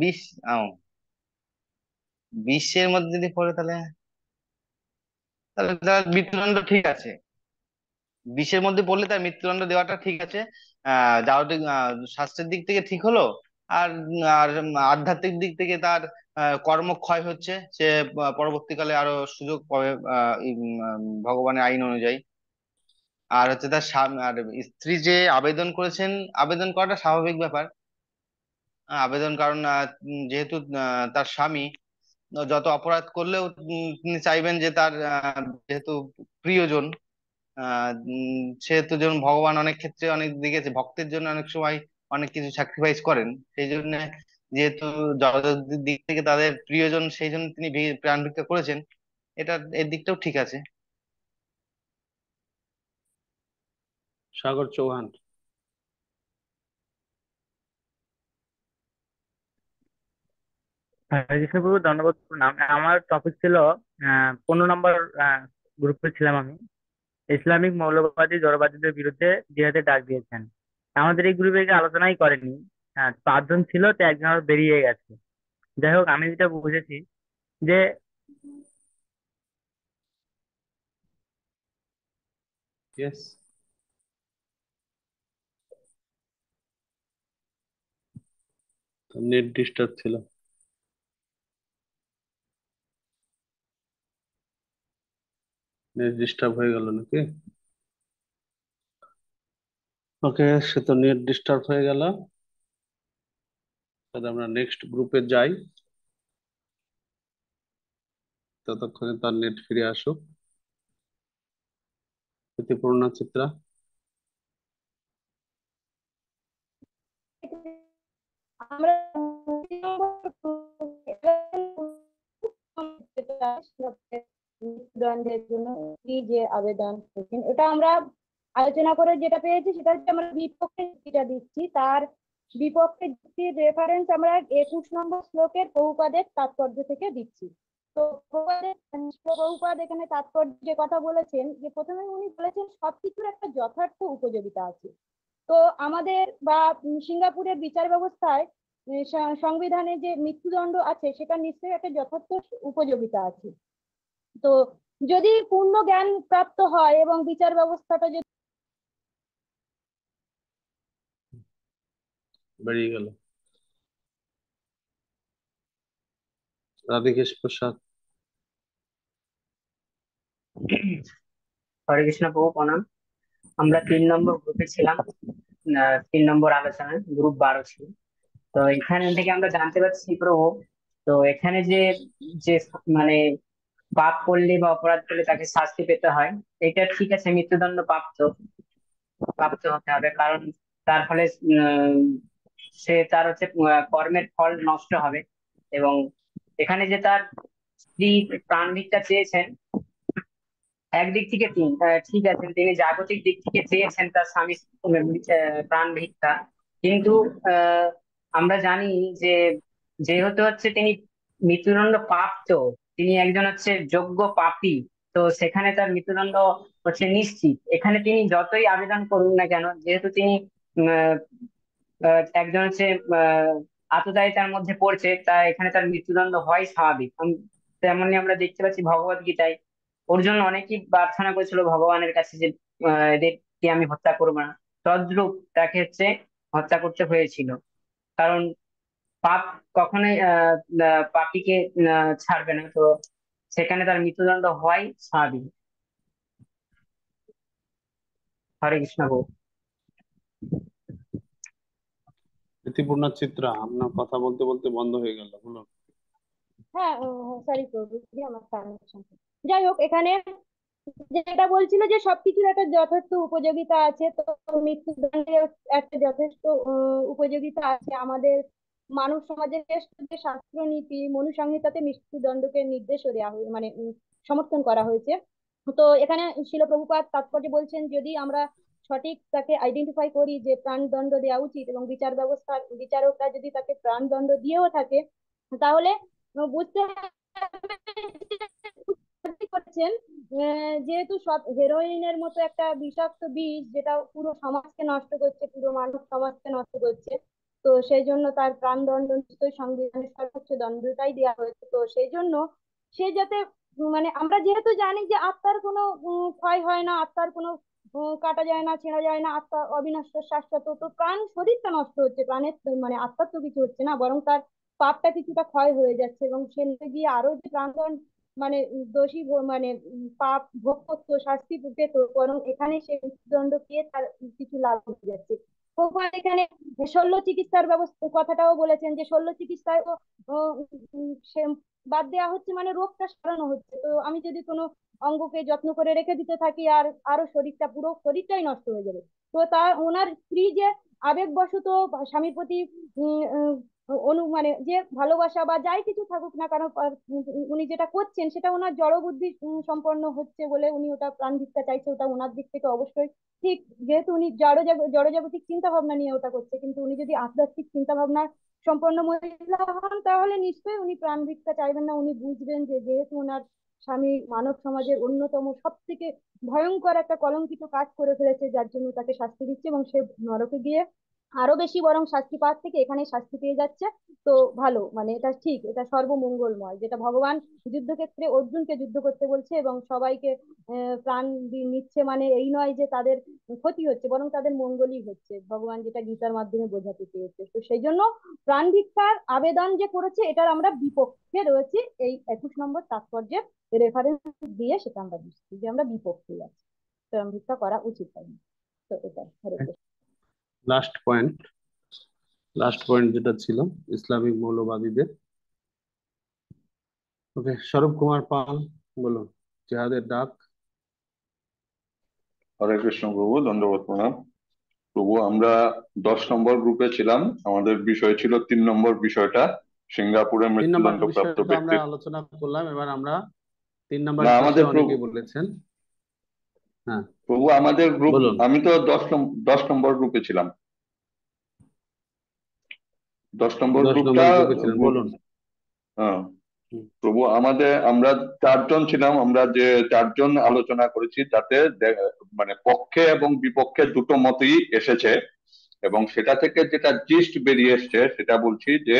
বিষ। 20 মধ্যে যদি পড়ে তাহলে তাহলে তার মৃত্যুদণ্ড ঠিক আছে। 20 মধ্যে পড়লে তার মৃত্যুদণ্ড দেওয়াটা ঠিক আছে। যাওয়াটা স্বাস্থ্যের দিক থেকে ঠিক হলো। আর আর আধ্যাত্মিক দিক থেকে তার কর্মক্ষয় হচ্ছে, সে পরবর্তীকালে আরো সুযোগ পাবে ভগবানের আইন অনুযায়ী। আর হচ্ছে তার আর স্ত্রী যে আবেদন করেছেন, আবেদন করাটা স্বাভাবিক ব্যাপার। আবেদন কারণ যেহেতু তার স্বামী যত অপরাধ করলেও তিনি চাইবেন যে তার যেহেতু প্রিয়জন, সেহেতু যেমন ভগবান অনেক ক্ষেত্রে অনেক দিকে ভক্তের জন্য অনেক সময় অনেক কিছু স্যাক্রিফাইস করেন, সেই জন্য যেহেতু জগতের দিক থেকে তাদের প্রিয়জন সেই জন্য তিনি প্রাণ ভিক্ষা করেছেন, এটা এর দিকটাও ঠিক আছে। সাগর চৌহান। হরে কৃষ্ণ প্রভু, ধন্যবাদ প্রণাম। আমার টপিক ছিল 15 নম্বর গ্রুপে ছিলাম আমি। ইসলামিক মৌলবাদী জড়বাদীদের বিরুদ্ধে জিহাদের ডাক দিয়েছেন। আমাদের এই গ্রুপে আলোচনাই করেনি। 5 জন ছিল, তো একজন আবার বেরিয়ে গেছে। যাই হোক, আমি যেটা বুঝেছি যে ইয়েস, নেট ডিস্টার্ব ছিল। নেট ডিস্টার্ব হয়ে গেল নাকি? ওকে, সে তো নেট ডিস্টার্ব হয়ে গেল। তাহলে আমরা নেক্সট গ্রুপে যাই, ততক্ষণে তার নেট ফিরে আসুক। প্রতিপূর্ণা চিত্রা। আমরা মৃত্যুদণ্ডের জন্য কি যে আবেদন করেছেন, এটা আমরা আলোচনা করে যেটা পেয়েছি সেটা হচ্ছে আমরা বিপক্ষে যেটা দিচ্ছি তার বিপক্ষে যুক্তির রেফারেন্স আমরা 21 নম্বর শ্লোকের প্রভুপাদের তাৎপর্য থেকে দিচ্ছি। তো প্রভুপাদ এখানে তাৎপর্য যে কথা বলেছেন, যে প্রথমে উনি বলেছেন সবকিছুর একটা যথার্থ উপযোগিতা আছে। তো আমাদের বা সিঙ্গাপুরের বিচার ব্যবস্থায় সংবিধানে যে মৃত্যুদণ্ড আছে সেটা নিশ্চয়ই একটা যথার্থ উপযোগিতা আছে। তো যদি পূর্ণ জ্ঞান প্রাপ্ত হয় এবং বিচার ব্যবস্থাটা যদি বেরিয়ে গেল। রাধিকেশ প্রসাদ। হরে কৃষ্ণ প্রভু প্রণাম। আমরা 3 নম্বর গ্রুপে ছিলাম। 3 নম্বর আলোচনায় গ্রুপ 12 ছিল। তো এখান থেকে আমরা জানতে পারছি প্রভু, তো এখানে যে যে মানে পাপ করলে বা অপরাধ করলে তাকে শাস্তি পেতে হয়, এটা ঠিক আছে, মৃত্যুদণ্ড প্রাপ্ত প্রাপ্ত হতে হবে, কারণ তার ফলে সে তার হচ্ছে কর্মের ফল নষ্ট হবে। এবং এখানে যে তার স্ত্রী প্রাণ ভিক্ষা চেয়েছেন, একদিক থেকে ঠিক আছে, তিনি জাগতিক দিক থেকে চেয়েছেন তার স্বামী প্রাণ ভিক্ষা, কিন্তু আহ, আমরা জানি যে যেহেতু হচ্ছে তিনি মৃত্যুদণ্ড প্রাপ্ত, তিনি একজন হচ্ছে যোগ্য পাপী, তো সেখানে তার মৃত্যুদণ্ড হচ্ছে নিশ্চিত। এখানে তিনি যতই আবেদন করুন না কেন, যেহেতু তিনি আহ, একজন হচ্ছে আহ আততায়িতার মধ্যে পড়ছে, তা এখানে তার মৃত্যুদণ্ড হয় স্বাভাবিক। তেমনি আমরা দেখতে পাচ্ছি ভগবত গীতায় ওর জন্য অনেকেই প্রার্থনা করেছিল ভগবানের কাছে যে এদেরকে আমি হত্যা করবো না, তদ্রূপ তাকে হচ্ছে হত্যা করতে হয়েছিল। কারণ পাপ কখনোই পাপীকে ছাড়বে না, তো সেখানে তার মৃত্যুদণ্ড হয় স্বাভাবিক। হরে কৃষ্ণ গো। প্রতিপূর্ণা চিত্রা, আপনার কথা বলতে বলতে বন্ধ হয়ে গেল, বলুন। হ্যাঁ, সরি প্রভু, আমার কানেকশন। যাই হোক, এখানে যেটা বলছিল যে সবকিছুর একটা যথার্থ উপযোগিতা আছে, তো মৃত্যুদণ্ডের একটা যথেষ্ট উপযোগিতা আছে। আমাদের মানব সমাজের শ্রেষ্ঠ যে শাস্ত্র নীতি মনুসংহিতাতে মৃত্যুদণ্ডকে নির্দেশও দেওয়া হয়েছে, মানে সমর্থন করা হয়েছে। তো এখানে শিল প্রভুপাদ তাৎপর্য বলছেন, যদি আমরা সঠিক তাকে আইডেন্টিফাই করি যে প্রাণদণ্ড দেওয়া উচিত এবং বিচার ব্যবস্থা বিচারকরা যদি তাকে প্রাণদণ্ড দিয়েও থাকে, তাহলে বুঝতে হবে যে করছেন যেহেতু সব হেরোইনের মতো একটা বিষাক্ত বিষ যেটা পুরো সমাজকে নষ্ট করছে, পুরো মানব সমাজকে নষ্ট করছে, তো সেই জন্য তার প্রাণদণ্ড নিশ্চয়ই সংবিধানের সর্বোচ্চ দণ্ডটাই দেওয়া হয়েছে। তো সেই জন্য সে যাতে মানে আমরা যেহেতু জানি যে আত্মার কোনো ক্ষয় হয় না, আত্মার কোনো কাটা যায় না, ছেঁড়া যায় না, আত্মা অবিনশ্বর শাশ্বত, তো প্রাণ শরীরটা নষ্ট হচ্ছে, প্রাণের মানে আত্মার তো কিছু হচ্ছে না, বরং তার পাপটা কিছুটা ক্ষয় হয়ে যাচ্ছে এবং সে গিয়ে আরো যে প্রাণদণ্ড মানে দোষী মানে পাপ ভোগ করতো, শাস্তি পেত, বরং এখানে সে মৃত্যুদণ্ড পেয়ে তার কিছু লাভ হয়ে যাচ্ছে। ভগবান এখানে শল্য চিকিৎসার ব্যবস্থা কথাটাও বলেছেন যে শল্য চিকিৎসায় সে বাদ দেওয়া হচ্ছে, মানে রোগটা সারানো হচ্ছে। তো আমি যদি কোনো অঙ্গকে যত্ন করে রেখে দিতে থাকি আর আরো শরীরটা পুরো শরীরটাই নষ্ট হয়ে যাবে। তো তার ওনার স্ত্রী যে আবেগবশত স্বামীর প্রতি মানে যে ভালোবাসা বা যাই কিছু থাকুক না কেন, উনি যেটা করছেন সেটা ওনার জড় বুদ্ধি সম্পন্ন হচ্ছে বলে উনি ওটা প্রাণ ভিক্ষা চাইছে, ওটা ওনার দিক থেকে অবশ্যই ঠিক। যেহেতু উনি জড়জাগতিক চিন্তা ভাবনা নিয়ে ওটা করছে, কিন্তু উনি যদি আধ্যাত্মিক চিন্তা ভাবনা সম্পন্ন মহিলা হন তাহলে নিশ্চয়ই উনি প্রাণ ভিক্ষা চাইবেন না। উনি বুঝবেন যে যেহেতু ওনার স্বামী মানব সমাজের অন্যতম সব থেকে ভয়ঙ্কর একটা কলঙ্কিত কাজ করে ফেলেছে, যার জন্য তাকে শাস্তি দিচ্ছে এবং সে নরকে গিয়ে আরো বেশি বরং শাস্তি পাওয়ার থেকে এখানে শাস্তি পেয়ে যাচ্ছে। তো ভালো, মানে এটা ঠিক, এটা সর্বমঙ্গলময়, যেটা ভগবান যুদ্ধক্ষেত্রে অর্জুনকে যুদ্ধ করতে বলছে এবং সবাইকে প্রাণ নিচ্ছে, মানে এই নয় যে তাদের ক্ষতি হচ্ছে, বরং তাদের মঙ্গলই হচ্ছে, ভগবান যেটা গীতার মাধ্যমে বোঝাতে চেয়েছে। তো সেই জন্য প্রাণ ভিক্ষার আবেদন যে করেছে এটার আমরা বিপক্ষে রয়েছি, এই 21 নম্বর তাৎপর্যের রেফারেন্স দিয়ে সেটা আমরা বুঝছি যে আমরা বিপক্ষে আছি, প্রাণ ভিক্ষা করা উচিত হয়নি। তো এটাই। হরে কৃষ্ণ। লাস্ট পয়েন্ট যেটা ছিল ইসলামিক মৌলবাদীদের। ওকে, স্বরূপ কুমার পাল বলুন, জিহাদের ডাক। হরে কৃষ্ণ প্রভু, দণ্ডবত প্রণাম প্রভু। আমরা 10 নম্বর গ্রুপে ছিলাম, আমাদের বিষয় ছিল 3 নম্বর বিষয়টা, সিঙ্গাপুরে 3 নম্বর মৃত্যুদণ্ডপ্রাপ্ত বিষয়টা আমরা ব্যক্তি। আলোচনা করলাম, এবার আমরা 3 নম্বর না, বিষয়ে আমাদের প্রভু অনেকেই বলেছেন। হ্যাঁ প্রভু, আমাদের গ্রুপ, বলুন। আমি তো 10 নম্বর গ্রুপে ছিলাম। 10 নম্বর 10 গ্রুপটা নম্বর গ্রুপে ছিলেন, বলুন। হ্যাঁ প্রভু, আমরা 4 জন ছিলাম, আমরা যে 4 জন আলোচনা করেছি তাতে মানে পক্ষে এবং বিপক্ষে দুটো মতই এসেছে, এবং সেটা থেকে যেটা জিস্ট বেরিয়ে এসছে সেটা বলছি যে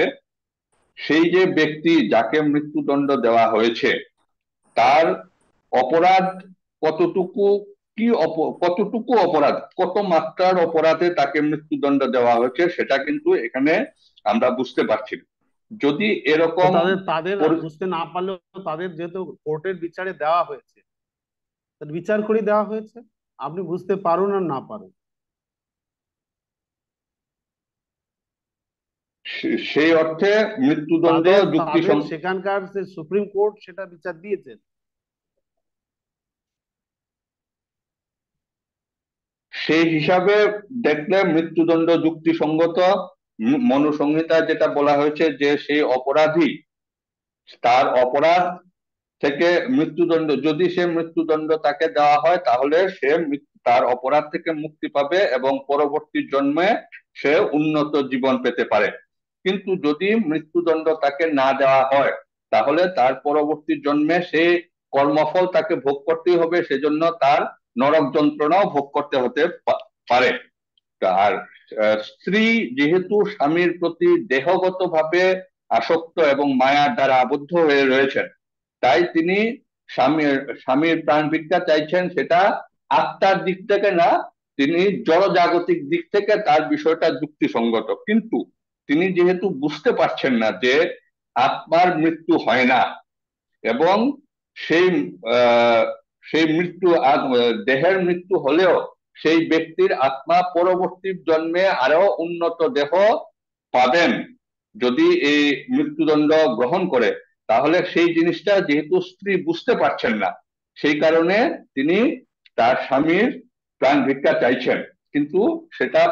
সেই যে ব্যক্তি যাকে মৃত্যুদণ্ড দেওয়া হয়েছে তার অপরাধ কতটুকু, কতটুকু অপরাধ, কত মাত্রার অপরাধে তাকে মৃত্যুদণ্ড দেওয়া হয়েছে সেটা কিন্তু এখানে আমরা বুঝতে পারছি না। যদি এরকম তাদের বুঝতে না পারলেও তাদের যেহেতু কোর্টের বিচারে দেওয়া হয়েছে, বিচার করে দেওয়া হয়েছে, আপনি বুঝতে পারুন আর না পারুন, সেই অর্থে মৃত্যুদণ্ড যুক্তি সেখানকার যে সুপ্রিম কোর্ট সেটা বিচার দিয়েছেন। সেই হিসাবে দেখলে মৃত্যুদণ্ড যুক্তিসঙ্গত। মনুসংহিতা যেটা বলা হয়েছে যে সেই অপরাধী তার অপরাধ থেকে মৃত্যুদণ্ড, যদি সে মৃত্যুদণ্ড তাকে দেওয়া হয় তাহলে সে তার অপরাধ থেকে মুক্তি পাবে এবং পরবর্তী জন্মে সে উন্নত জীবন পেতে পারে। কিন্তু যদি মৃত্যুদণ্ড তাকে না দেওয়া হয় তাহলে তার পরবর্তী জন্মে সে কর্মফল তাকে ভোগ করতেই হবে, সেজন্য তার নরক যন্ত্রণাও ভোগ করতে হতে পারে। আর স্ত্রী যেহেতু স্বামীর প্রতি দেহগতভাবে আসক্ত এবং মায়ার দ্বারা আবদ্ধ হয়ে রয়েছেন, তাই তিনি স্বামীর প্রাণ ভিক্ষা চাইছেন, সেটা আত্মার দিক থেকে না, তিনি জড়জাগতিক দিক থেকে তার বিষয়টা যুক্তিসঙ্গত। কিন্তু তিনি যেহেতু বুঝতে পারছেন না যে আত্মার মৃত্যু হয় না এবং সেই মৃত্যু দেহের মৃত্যু হলেও সেই ব্যক্তির আত্মা পরবর্তী জন্মে আরো উন্নত দেহ পাবেন যদি এই মৃত্যুদণ্ড গ্রহণ করে, তাহলে সেই জিনিসটা যেহেতু স্ত্রী বুঝতে পারছেন না, সেই কারণে তিনি তার স্বামীর প্রাণ ভিক্ষা চাইছেন, কিন্তু সেটা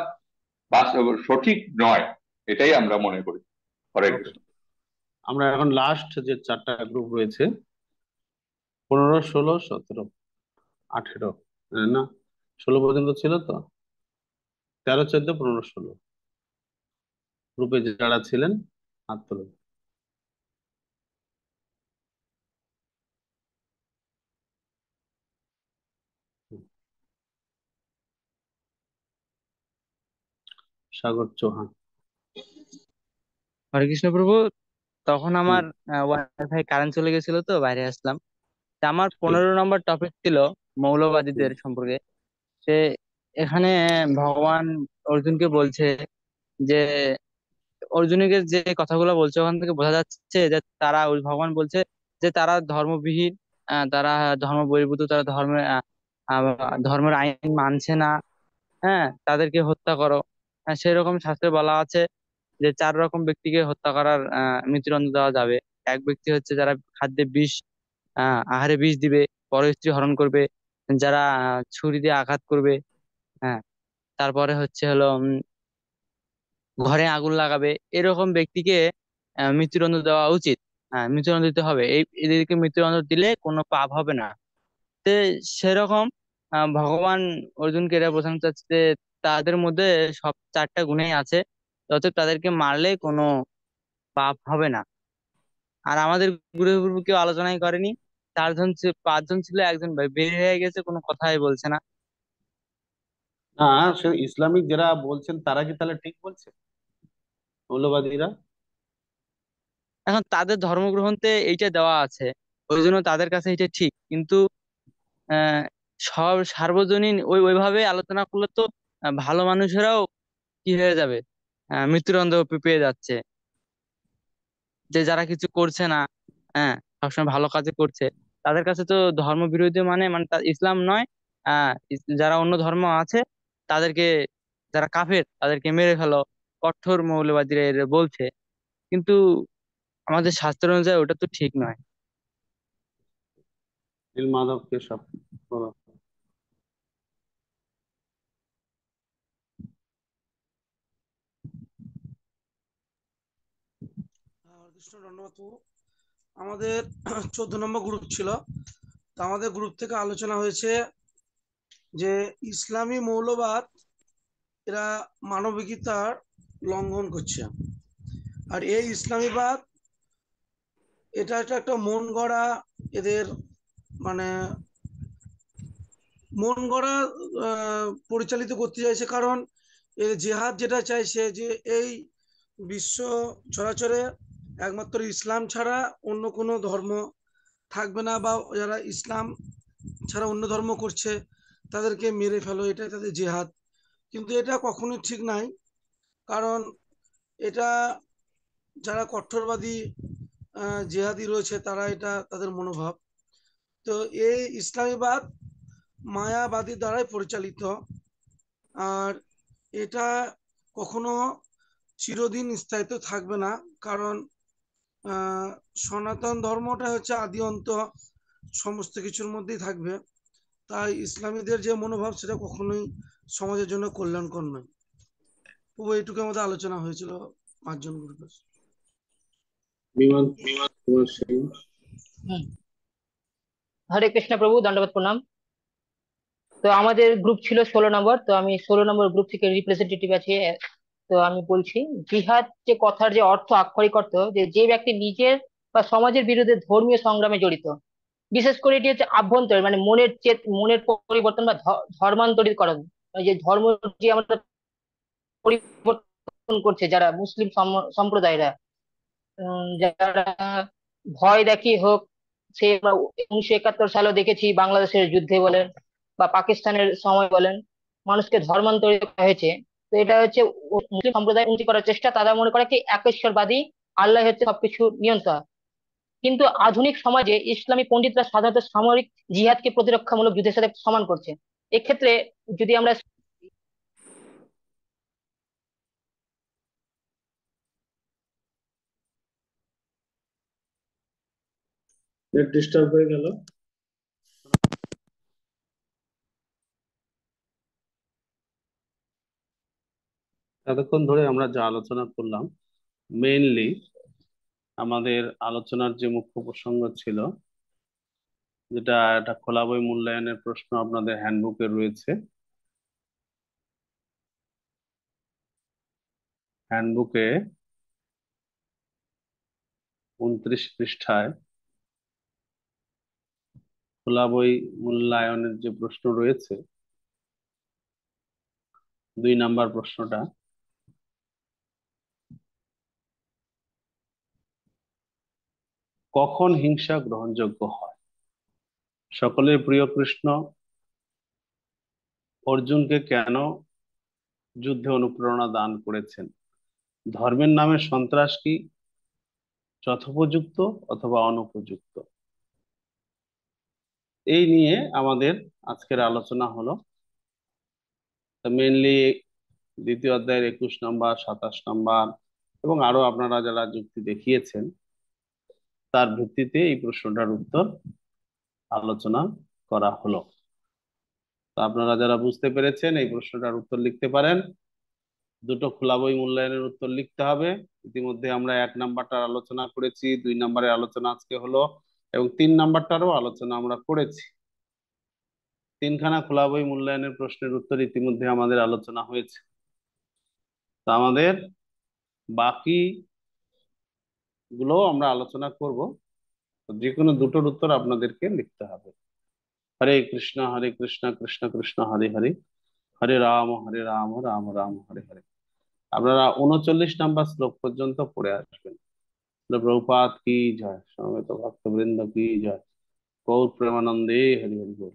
সঠিক নয়, এটাই আমরা মনে করি। হরে ওকে, কৃষ্ণ। আমরা এখন লাস্ট যে 4টা গ্রুপ রয়েছে, 15, 16, 17, 18, না 16 পর্যন্ত ছিল তো, 13, 14, 15, 16 গ্রুপে যারা ছিলেন হাত তুলুন। সাগর চৌহান। হরে কৃষ্ণ প্রভু। তখন আমার ওয়াইফাই কারেন্ট চলে গেছিল, তো বাইরে আসলাম। তা আমার 15 নম্বর টপিক ছিল মৌলবাদীদের সম্পর্কে। সে এখানে ভগবান অর্জুনকে বলছে যে, অর্জুনকে যে কথাগুলো বলছে ওখান থেকে বোঝা যাচ্ছে যে তারা, ওই ভগবান বলছে যে তারা ধর্মবিহীন, তারা ধর্ম বহির্ভূত, তারা ধর্মের আইন মানছে না। হ্যাঁ, তাদেরকে হত্যা করো। সেরকম শাস্ত্রে বলা আছে যে 4 রকম ব্যক্তিকে হত্যা করার মৃত্যুদণ্ড দেওয়া যাবে। এক ব্যক্তি হচ্ছে যারা খাদ্যে বিষ, আহারে বিষ দিবে, পরস্ত্রী হরণ করবে, যারা ছুরি দিয়ে আঘাত করবে। হ্যাঁ, তারপরে হচ্ছে হলো ঘরে আগুন লাগাবে। এরকম ব্যক্তিকে মৃত্যুদণ্ড দেওয়া উচিত। হ্যাঁ, মৃত্যুদণ্ড দিতে হবে। এদেরকে মৃত্যুদণ্ড দিলে কোনো পাপ হবে না। তো সেরকম ভগবান অর্জুনকে এটা বোঝানো চাচ্ছে যে তাদের মধ্যে সব 4টা গুণই আছে, অতএব তাদেরকে মারলে কোনো পাপ হবে না। আর আমাদের গ্রুপে কেউ আলোচনাই করেনি। 5 জন ছিল, একজন বের হয়ে গেছে, কোনো কথাই বলছে না। না, সে ইসলামিক যারা বলছেন তারা কি তাহলে ঠিক বলছে, মৌলবাদীরা? এখন তাদের ধর্মগ্রন্থে এইটা দেওয়া আছে, ওই জন্য তাদের কাছে এটা ঠিক। কিন্তু আহ সব সার্বজনীন ওইভাবে আলোচনা করলে তো ভালো মানুষেরাও কি হয়ে যাবে, মৃত্যুদণ্ড পেয়ে যাচ্ছে। যে যারা কিছু করছে না, হ্যাঁ, সবসময় ভালো কাজে করছে, তাদের কাছে তো ধর্ম বিরোধী মানে মানে ইসলাম নয়। যারা অন্য ধর্ম আছে তাদেরকে, যারা কাফের তাদেরকে মেরে ফেলো, কঠোর মৌলবাদীরা এর বলছে। কিন্তু আমাদের শাস্ত্র অনুযায়ী ওটা তো ঠিক নয়। নীল মাধব কেশব, বলো। কৃষ্ণ ধন্যবাদ প্রভু। আমাদের 14 নম্বর গ্রুপ ছিল, তো আমাদের গ্রুপ থেকে আলোচনা হয়েছে যে ইসলামী মৌলবাদ এরা মানবিকতার লঙ্ঘন করছে। আর এই ইসলামীবাদ এটা একটা মন গড়া, এদের মানে মন গড়া পরিচালিত করতে চাইছে। কারণ জেহাদ যেটা চাইছে যে এই বিশ্ব চরাচরে একমাত্র ইসলাম ছাড়া অন্য কোনো ধর্ম থাকবে না, বা যারা ইসলাম ছাড়া অন্য ধর্ম করছে তাদেরকে মেরে ফেলো, এটাই তাদের জেহাদ। কিন্তু এটা কখনোই ঠিক নাই। কারণ এটা যারা কট্টরবাদী জেহাদি রয়েছে তারা, এটা তাদের মনোভাব। তো এই ইসলামীবাদ মায়াবাদী দ্বারাই পরিচালিত। আর এটা কখনো চিরদিন স্থায়িত্ব থাকবে না। কারণ সনাতন ধর্মটা হচ্ছে আদি অন্ত, সমস্ত কিছুর মধ্যেই থাকবে। তাই ইসলামীদের যে মনোভাব সেটা কখনোই সমাজের জন্য কল্যাণকর নয়। তবু এইটুকু আমাদের আলোচনা হয়েছিল 5 জন গ্রুপের। বিমান কুমার সিং। হরে কৃষ্ণ প্রভু, দণ্ডবত প্রণাম। তো আমাদের গ্রুপ ছিল 16 নম্বর, তো আমি 16 নম্বর গ্রুপ থেকে রিপ্রেজেন্টেটিভ আছি। তো আমি বলছি, জিহাদ যে কথার যে অর্থ, আক্ষরিক অর্থ, যে যে ব্যক্তি নিজের বা সমাজের বিরুদ্ধে ধর্মীয় সংগ্রামে জড়িত, বিশেষ করে এটি হচ্ছে আভ্যন্তরীণ, মানে মনের পরিবর্তন বা ধর্মান্তরীকরণ। মানে যে ধর্ম যে আমরা পরিবর্তন করছে যারা মুসলিম সম্প্রদায়রা, যারা ভয় দেখিয়ে হোক, সে আমরা 1971 সালেও দেখেছি, বাংলাদেশের যুদ্ধে বলেন বা পাকিস্তানের সময় বলেন, মানুষকে ধর্মান্তরিত করা হয়েছে। তো এটা হচ্ছে মুসলিম সম্প্রদায় উন্নতি করার চেষ্টা। তারা মনে করে কি একেশ্বরবাদী, আল্লাহ হচ্ছে সবকিছু নিয়ন্ত্রণ। কিন্তু আধুনিক সমাজে ইসলামী পণ্ডিতরা সাধারণত সামরিক জিহাদকে প্রতিরক্ষামূলক যুদ্ধের সাথে সমান করছে। এক্ষেত্রে যদি আমরা নেট ডিস্টার্ব হয়ে গেল। এতক্ষণ ধরে আমরা যা আলোচনা করলাম, মেইনলি আমাদের আলোচনার যে মুখ্য প্রসঙ্গ ছিল, যেটা একটা খোলা বই মূল্যায়নের প্রশ্ন আপনাদের হ্যান্ডবুকে রয়েছে। হ্যান্ডবুকে 29 পৃষ্ঠায় খোলা বই মূল্যায়নের যে প্রশ্ন রয়েছে, 2 নাম্বার প্রশ্নটা, কখন হিংসা গ্রহণযোগ্য হয়? সকলের প্রিয় কৃষ্ণ অর্জুনকে কেন যুদ্ধে অনুপ্রেরণা দান করেছেন? ধর্মের নামে সন্ত্রাস কি যথোপযুক্ত অথবা অনুপযুক্ত? এই নিয়ে আমাদের আজকের আলোচনা হলো। মেইনলি দ্বিতীয় অধ্যায়ের 21 নম্বর, 27 নম্বর এবং আরো আপনারা যারা যুক্তি দেখিয়েছেন তার ভিত্তিতে এই প্রশ্নটার উত্তর আলোচনা করা হলো। তো আপনারা যারা বুঝতে পেরেছেন এই প্রশ্নটার উত্তর লিখতে পারেন। দুটো খোলা বই মূল্যায়নের উত্তর লিখতে হবে। ইতিমধ্যে আমরা 1 নাম্বারটার আলোচনা করেছি, 2 নাম্বারের আলোচনা আজকে হলো এবং 3 নাম্বারটারও আলোচনা আমরা করেছি। 3খানা খোলা বই মূল্যায়নের প্রশ্নের উত্তর ইতিমধ্যে আমাদের আলোচনা হয়েছে। তো আমাদের বাকি গুলো আমরা আলোচনা করব। যে কোনো দুটোর উত্তর আপনাদেরকে লিখতে হবে। হরে কৃষ্ণ কৃষ্ণ কৃষ্ণ হরে হরে, হরে রাম রাম রাম হরে হরে। আপনারা 39 নাম্বার শ্লোক পর্যন্ত পড়ে আসবেন। প্রভুপাদ কি জয়, সমবেত ভক্তবৃন্দ কি জয়, গৌর প্রেমানন্দে হরি হরি বল।